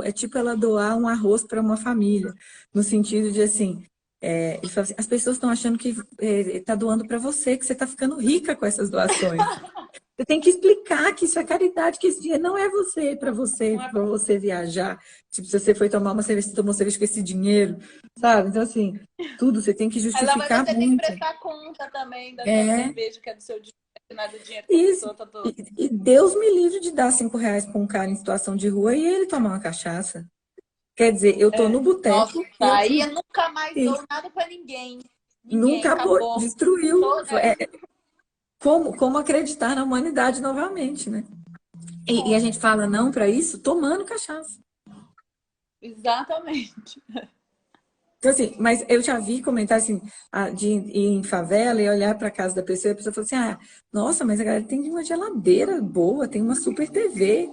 é tipo ela doar um arroz para uma família, no sentido de assim, ele fala assim, as pessoas estão achando que está doando para você, que você está ficando rica com essas doações. Você tem que explicar que isso é caridade, que esse dinheiro não é Não é para você viajar. Tipo, se você foi tomar uma cerveja, você tomou cerveja com esse dinheiro, sabe? Então, assim, tudo você tem que Mas justificar você tem que muito. prestar conta também dessa É, cerveja que é do seu dinheiro, que não é do dinheiro que a isso. pessoa tá doando. E Deus me livre de dar R$ 5 para um cara em situação de rua e ele tomar uma cachaça. Quer dizer, eu tô no Nossa, boteco e aí eu nunca mais e dou nada pra ninguém. Ninguém, nunca acabou. destruiu. como acreditar na humanidade novamente, né? E a gente fala não para isso tomando cachaça. Exatamente. Então, assim, mas eu já vi comentar assim, de ir em favela e olhar para a casa da pessoa e a pessoa fala assim: ah, nossa, mas a galera tem uma geladeira boa, tem uma super TV.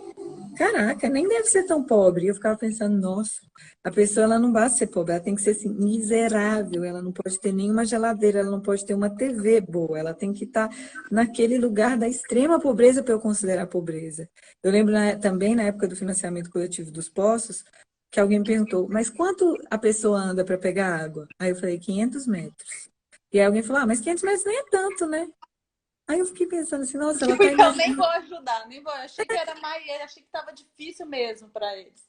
Caraca, nem deve ser tão pobre. Eu ficava pensando, nossa, a pessoa ela não basta ser pobre, ela tem que ser assim, miserável, ela não pode ter nenhuma geladeira, ela não pode ter uma TV boa, ela tem que estar naquele lugar da extrema pobreza para eu considerar pobreza. Eu lembro também na época do financiamento coletivo dos poços, que alguém me perguntou, mas quanto a pessoa anda para pegar água? Aí eu falei, 500 metros. E aí alguém falou, ah, mas 500 metros nem é tanto, né? Aí eu fiquei pensando assim, nossa, ela Tipo, tá então nem imaginando. vou ajudar, nem vou. Eu achei que era mais, eu achei que tava difícil mesmo para eles.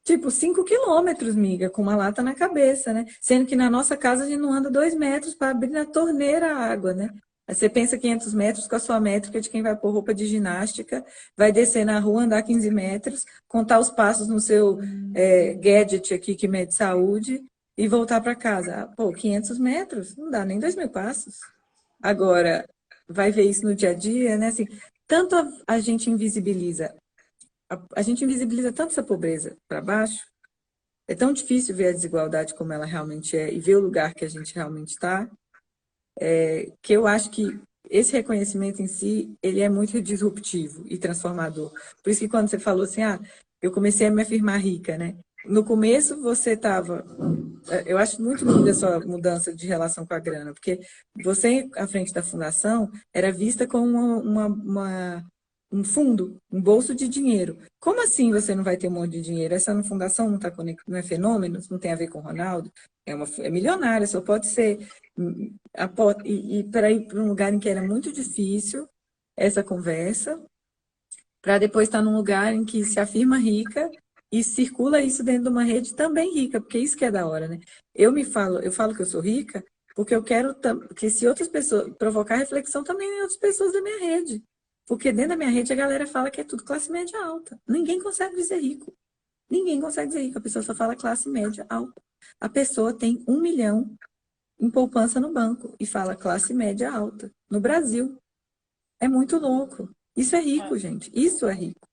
Tipo, 5 quilômetros, miga, com uma lata na cabeça, né? Sendo que na nossa casa a gente não anda 2 metros para abrir na torneira a água, né? Aí você pensa 500 metros com a sua métrica de quem vai pôr roupa de ginástica, vai descer na rua, andar 15 metros, contar os passos no seu gadget aqui que mede saúde e voltar para casa. Pô, 500 metros? Não dá nem 2.000 passos. Agora, vai ver isso no dia a dia, né? Assim, tanto a gente invisibiliza a gente invisibiliza tanto essa pobreza para baixo, é tão difícil ver a desigualdade como ela realmente é e ver o lugar que a gente realmente está, que eu acho que esse reconhecimento em si, ele é muito disruptivo e transformador. Por isso que quando você falou assim, ah, eu comecei a me afirmar rica, né? No começo você estava, eu acho muito linda a sua mudança de relação com a grana, porque você, à frente da fundação, era vista como um fundo, um bolso de dinheiro. Como assim você não vai ter um monte de dinheiro? Essa fundação não, tá não é fenômeno, não tem a ver com o Ronaldo, é milionária, só pode ser. E para ir para um lugar em que era muito difícil essa conversa, para depois estar num lugar em que se afirma rica e circula isso dentro de uma rede também rica, porque isso que é da hora, né? Eu falo que eu sou rica porque eu quero que se outras pessoas provocar reflexão também em outras pessoas da minha rede. Porque dentro da minha rede a galera fala que é tudo classe média alta. Ninguém consegue dizer rico. Ninguém consegue dizer rico. A pessoa só fala classe média alta. A pessoa tem 1 milhão em poupança no banco e fala classe média alta. No Brasil. É muito louco. Isso é rico, gente. Isso é rico.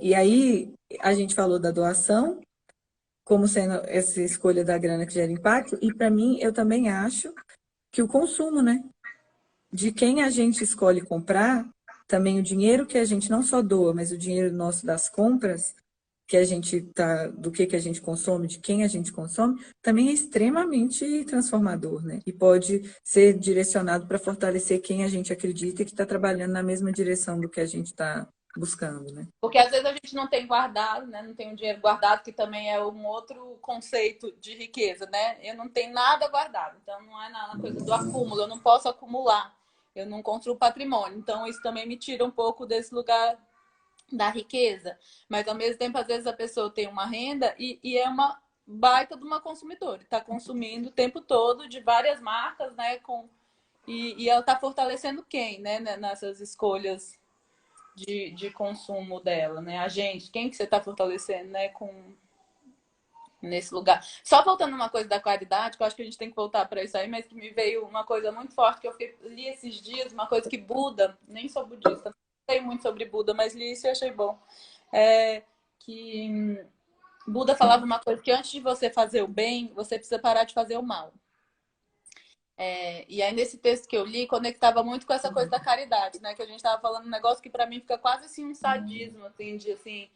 E aí, a gente falou da doação como sendo essa escolha da grana que gera impacto, e para mim, eu também acho que o consumo, né? De quem a gente escolhe comprar, também o dinheiro que a gente não só doa, mas o dinheiro nosso das compras, que a gente tá, do que a gente consome, de quem a gente consome, também é extremamente transformador, né? E pode ser direcionado para fortalecer quem a gente acredita e que está trabalhando na mesma direção do que a gente está buscando, né? Porque às vezes a gente não tem guardado, né? Não tem um dinheiro guardado, que também é um outro conceito de riqueza, né? Eu não tenho nada guardado, então não é na coisa do acúmulo, eu não posso acumular, eu não construo patrimônio. Então isso também me tira um pouco desse lugar da riqueza. Mas ao mesmo tempo, às vezes a pessoa tem uma renda e é uma baita de uma consumidora, está consumindo o tempo todo de várias marcas, né? E ela está fortalecendo quem, né? Nessas escolhas de consumo dela, né? A gente, quem que você está fortalecendo, né? Nesse lugar. Só voltando uma coisa da qualidade, que eu acho que a gente tem que voltar para isso aí, mas que me veio uma coisa muito forte que eu li esses dias, uma coisa que Buda, nem sou budista, não sei muito sobre Buda, mas li isso e achei bom. Que Buda falava uma coisa, que antes de você fazer o bem, você precisa parar de fazer o mal. E aí, nesse texto que eu li, conectava muito com essa coisa da caridade, né? Que a gente estava falando um negócio que para mim fica quase assim um sadismo, assim, de assim,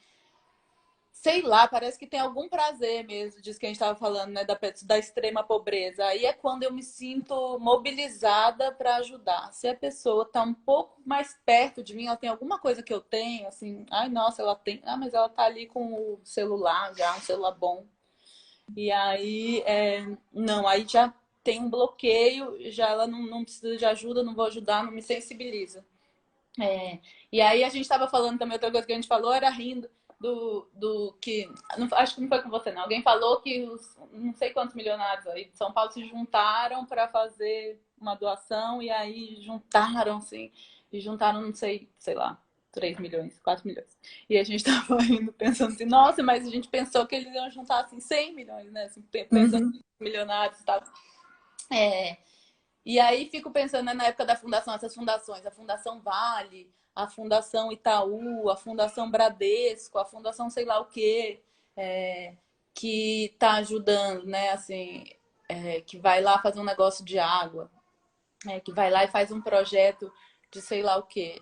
sei lá, parece que tem algum prazer mesmo disso que a gente estava falando, né? Da extrema pobreza. Aí é quando eu me sinto mobilizada para ajudar. Se a pessoa está um pouco mais perto de mim, ela tem alguma coisa que eu tenho, assim, ai, nossa, ela tem. Ah, mas ela tá ali com o celular já, um celular bom. E aí, não, aí já tem um bloqueio, já ela não precisa de ajuda, não vou ajudar, não me sensibiliza. E aí a gente estava falando também, outra coisa que a gente falou era rindo do que. Não, acho que não foi com você, não. Alguém falou que os não sei quantos milionários aí de São Paulo se juntaram para fazer uma doação e aí juntaram, assim, e juntaram, não sei, sei lá, 3 milhões, 4 milhões. E a gente estava indo pensando assim, nossa, mas a gente pensou que eles iam juntar assim 100 milhões, né? Assim, pensando em milionários e tal. E aí fico pensando, né, na época da fundação, essas fundações, a Fundação Vale, a Fundação Itaú, a Fundação Bradesco, a Fundação sei lá o quê, que está ajudando, né, assim, que vai lá fazer um negócio de água, que vai lá e faz um projeto de sei lá o quê.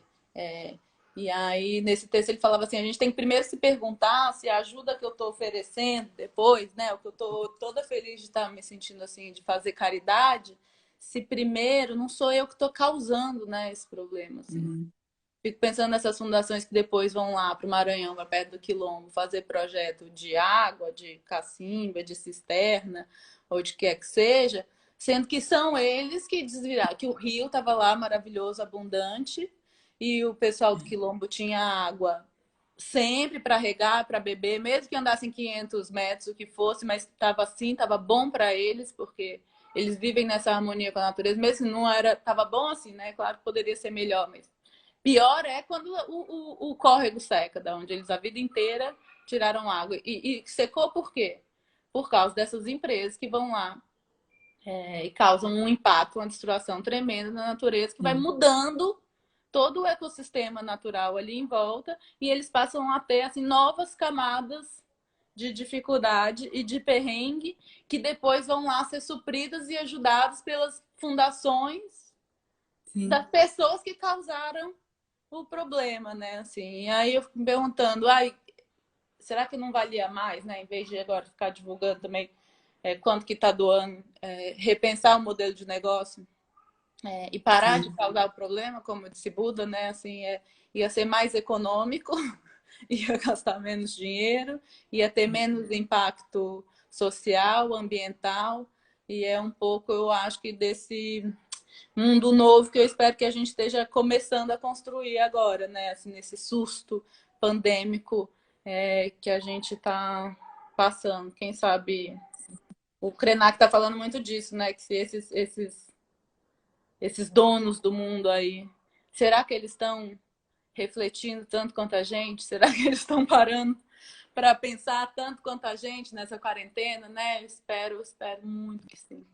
E aí, nesse texto, ele falava assim, a gente tem que primeiro se perguntar se a ajuda que eu estou oferecendo depois, né, o que eu estou toda feliz de estar me sentindo assim, de fazer caridade, se primeiro não sou eu que estou causando, né, esse problema, assim. Fico pensando nessas fundações que depois vão lá para o Maranhão, para perto do Quilombo, fazer projeto de água, de cacimba, de cisterna, ou de que é que seja, sendo que são eles que desviraram, que o rio estava lá maravilhoso, abundante, e o pessoal do Quilombo tinha água sempre para regar, para beber, mesmo que andassem 500 metros, o que fosse, mas estava assim, estava bom para eles, porque eles vivem nessa harmonia com a natureza, mesmo se não era, estava bom assim, né? Claro que poderia ser melhor, mas pior é quando o córrego seca, da onde eles a vida inteira tiraram água. E secou por quê? Por causa dessas empresas que vão lá e causam um impacto, uma destruição tremenda na natureza, que vai mudando todo o ecossistema natural ali em volta, e eles passam a ter assim, novas camadas de dificuldade e de perrengue, que depois vão lá ser supridas e ajudadas pelas fundações das pessoas que causaram o problema, né? Assim, e aí eu fico me perguntando, será que não valia mais, né? Em vez de agora ficar divulgando também quanto que está doando, repensar o modelo de negócio e parar de causar o problema, como disse Buda, né? Assim, ia ser mais econômico, ia gastar menos dinheiro, ia ter menos impacto social, ambiental, e é um pouco, eu acho que desse mundo novo que eu espero que a gente esteja começando a construir agora, né? Assim, nesse susto pandêmico que a gente está passando. Quem sabe o Krenak está falando muito disso, né? Que se esses donos do mundo aí, será que eles estão refletindo tanto quanto a gente? Será que eles estão parando para pensar tanto quanto a gente nessa quarentena, né? Eu espero muito que sim.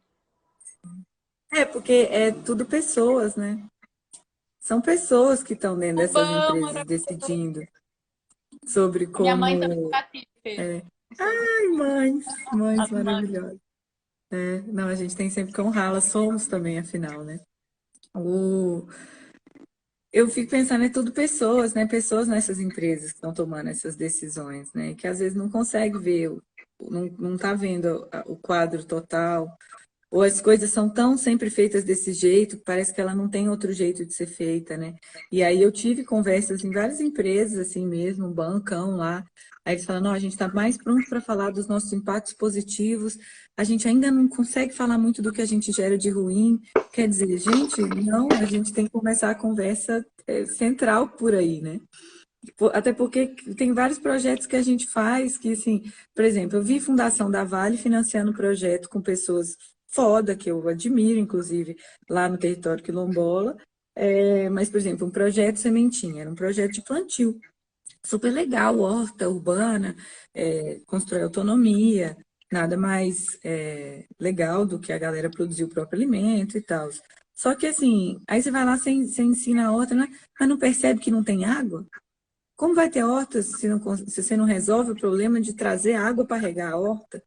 Porque é tudo pessoas, né? São pessoas que estão dentro dessas empresas decidindo sobre Minha mãe também como... está aqui, Fê. Ai, mães As mães. maravilhosas. Não, a gente tem sempre que honrá-las, somos também, afinal, né? Eu fico pensando, é tudo pessoas, né? Pessoas nessas empresas que estão tomando essas decisões, né? Que às vezes não consegue ver, não tá vendo o quadro total, ou as coisas são tão sempre feitas desse jeito, que parece que ela não tem outro jeito de ser feita, né? E aí eu tive conversas em várias empresas, assim mesmo, um bancão lá. Aí eles falam, não, a gente está mais pronto para falar dos nossos impactos positivos, a gente ainda não consegue falar muito do que a gente gera de ruim. Quer dizer, gente, não, a gente tem que começar a conversa central por aí, né? Até porque tem vários projetos que a gente faz que, assim, por exemplo, eu vi Fundação da Vale financiando um projeto com pessoas foda, que eu admiro, inclusive, lá no território quilombola. Mas, por exemplo, um projeto Sementinha, era um projeto de plantio. Super legal, horta urbana, constrói autonomia, nada mais legal do que a galera produzir o próprio alimento e tal. Só que, assim, aí você vai lá, você ensina a horta, né? Mas não percebe que não tem água? Como vai ter horta se você não resolve o problema de trazer água para regar a horta?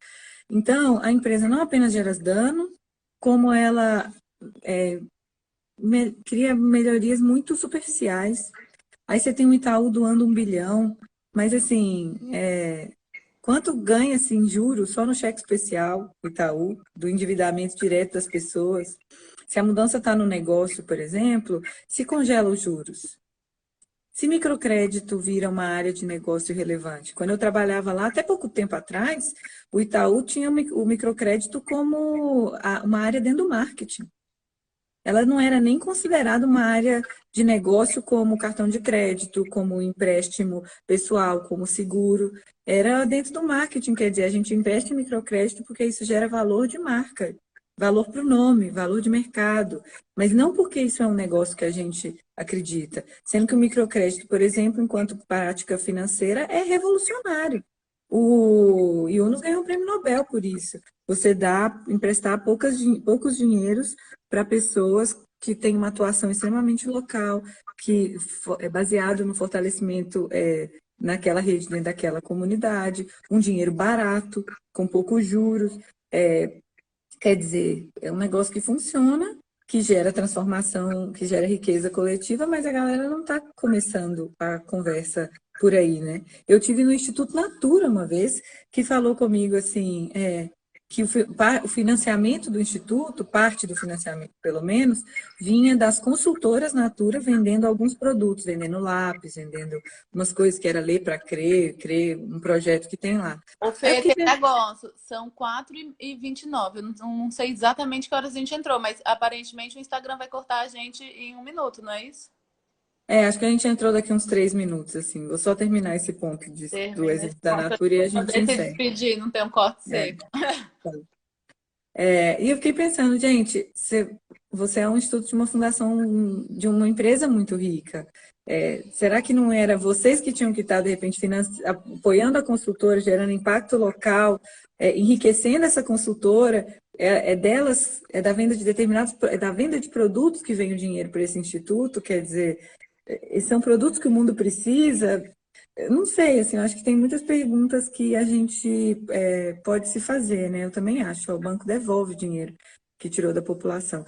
Então, a empresa não apenas gera dano, como ela cria melhorias muito superficiais. Aí você tem um Itaú doando 1 bilhão, mas assim, quanto ganha assim, em juros só no cheque especial Itaú, do endividamento direto das pessoas? Se a mudança está no negócio, por exemplo, se congela os juros. Se microcrédito vira uma área de negócio relevante. Quando eu trabalhava lá, até pouco tempo atrás, o Itaú tinha o microcrédito como uma área dentro do marketing. Ela não era nem considerada uma área de negócio como cartão de crédito, como empréstimo pessoal, como seguro. Era dentro do marketing, quer dizer, a gente investe em microcrédito porque isso gera valor de marca, valor para o nome, valor de mercado. Mas não porque isso é um negócio que a gente acredita. Sendo que o microcrédito, por exemplo, enquanto prática financeira, é revolucionário. O Yunus ganhou o prêmio Nobel por isso. Você emprestar poucos dinheiros para pessoas que têm uma atuação extremamente local, que é baseado no fortalecimento naquela rede, dentro daquela comunidade, um dinheiro barato, com poucos juros. Quer dizer, é um negócio que funciona, que gera transformação, que gera riqueza coletiva, mas a galera não está começando a conversa por aí, né? Eu tive no Instituto Natura uma vez, que falou comigo assim, que o financiamento do Instituto, parte do financiamento pelo menos, vinha das consultoras Natura vendendo alguns produtos, vendendo lápis, vendendo umas coisas que era Ler para Crer, um projeto que tem lá. Ô, Fê, aquele negócio, são 4h29. Eu não sei exatamente que horas a gente entrou, mas aparentemente o Instagram vai cortar a gente em 1 minuto, não é isso? Acho que a gente entrou daqui uns 3 minutos, assim. Vou só terminar esse ponto do exemplo da Natura e a gente poder se encerra. despedir, não tem um corte seco. E eu fiquei pensando, gente, você é um instituto de uma fundação, de uma empresa muito rica. Será que não era vocês que tinham que estar, de repente, apoiando a consultora, gerando impacto local, enriquecendo essa consultora? Delas, da venda de da venda de produtos que vem o dinheiro para esse instituto, quer dizer, são produtos que o mundo precisa. Eu não sei, assim, eu acho que tem muitas perguntas que a gente pode se fazer, né? Eu também acho, o banco devolve o dinheiro que tirou da população.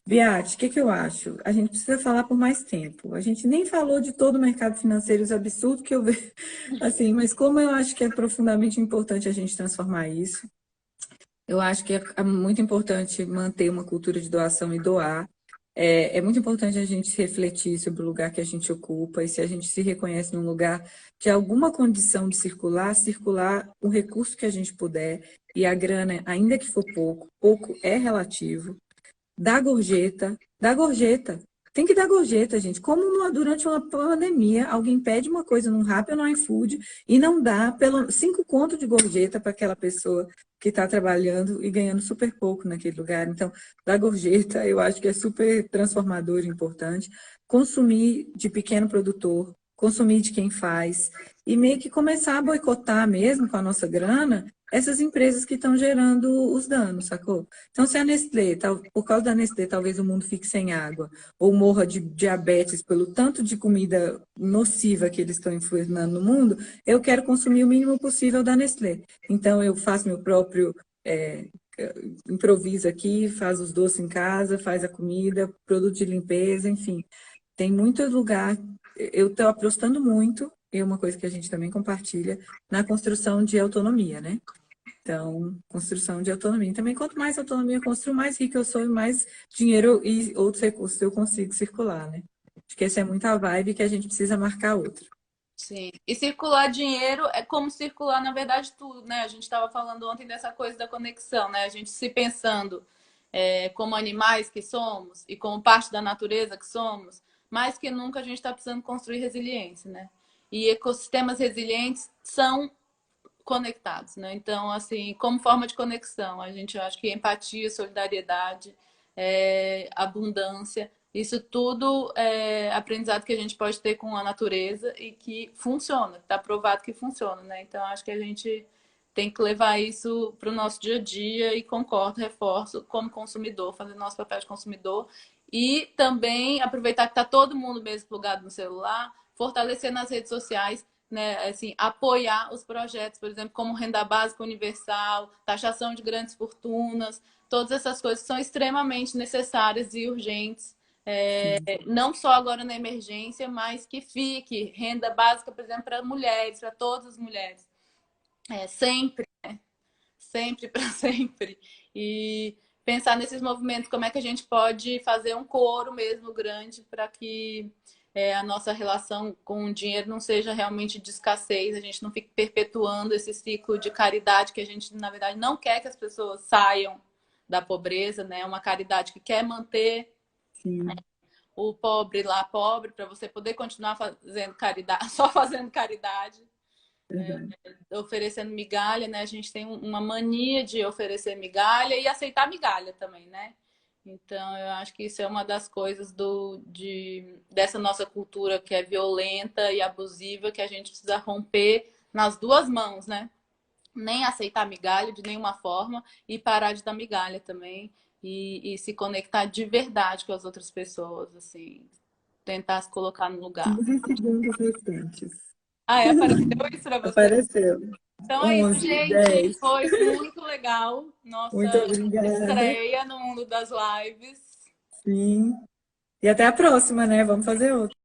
Beate, o que eu acho? A gente precisa falar por mais tempo. A gente nem falou de todo o mercado financeiro, os absurdos que eu vejo, assim, mas como eu acho que é profundamente importante a gente transformar isso, eu acho que é muito importante manter uma cultura de doação e doar. É muito importante a gente refletir sobre o lugar que a gente ocupa e se a gente se reconhece num lugar de alguma condição de circular o recurso que a gente puder e a grana, ainda que for pouco é relativo. Dá gorjeta. Tem que dar gorjeta, gente. Como durante uma pandemia, alguém pede uma coisa num Rappi ou no iFood e não dá 5 contos de gorjeta para aquela pessoa que está trabalhando e ganhando super pouco naquele lugar. Então, dar gorjeta, eu acho que é super transformador e importante. Consumir de pequeno produtor, consumir de quem faz e meio que começar a boicotar mesmo com a nossa grana essas empresas que estão gerando os danos, sacou? Então, se a Nestlé, por causa da Nestlé, talvez o mundo fique sem água, ou morra de diabetes pelo tanto de comida nociva que eles estão influenciando no mundo, eu quero consumir o mínimo possível da Nestlé. Então, eu faço meu próprio improviso aqui, faz os doces em casa, faz a comida, produto de limpeza, enfim. Tem muito lugar, eu estou apostando muito, e uma coisa que a gente também compartilha, na construção de autonomia, né? Então, construção de autonomia. Também, quanto mais autonomia eu construo, mais rica eu sou e mais dinheiro e outros recursos eu consigo circular, né? Acho que essa é muita vibe que a gente precisa marcar outra. Sim. E circular dinheiro é como circular, na verdade, tudo, né? A gente estava falando ontem dessa coisa da conexão, né? A gente se pensando como animais que somos e como parte da natureza que somos, mais que nunca a gente está precisando construir resiliência, né? E ecossistemas resilientes são conectados, né? Então, assim, como forma de conexão, a gente acha que empatia, solidariedade, abundância, isso tudo é aprendizado que a gente pode ter com a natureza e que funciona, está provado que funciona, né? Então, acho que a gente tem que levar isso para o nosso dia a dia e concordo, reforço, como consumidor, fazer nosso papel de consumidor e também aproveitar que está todo mundo mesmo plugado no celular, fortalecer nas redes sociais, né, assim, apoiar os projetos, por exemplo, como renda básica universal, taxação de grandes fortunas, todas essas coisas são extremamente necessárias e urgentes, não só agora na emergência, mas que fique renda básica, por exemplo, para mulheres, para todas as mulheres, sempre, né? Sempre para sempre. E pensar nesses movimentos, como é que a gente pode fazer um coro mesmo grande para que a nossa relação com o dinheiro não seja realmente de escassez, a gente não fique perpetuando esse ciclo de caridade que a gente, na verdade, não quer que as pessoas saiam da pobreza, né? Uma caridade que quer manter o pobre lá pobre para você poder continuar fazendo caridade, só fazendo caridade. Oferecendo migalha, né? A gente tem uma mania de oferecer migalha e aceitar migalha também, né? Então, eu acho que isso é uma das coisas dessa nossa cultura que é violenta e abusiva, que a gente precisa romper nas duas mãos, né? nem aceitar migalha de nenhuma forma e parar de dar migalha também e se conectar de verdade com as outras pessoas, assim, tentar se colocar no lugar. 15 segundos restantes. Ah, é? Apareceu isso pra você? Apareceu. Então é isso, 11, gente. 10. Foi muito legal Muito nossa obrigada. estreia no mundo das lives. Sim. E até a próxima, né? Vamos fazer outra.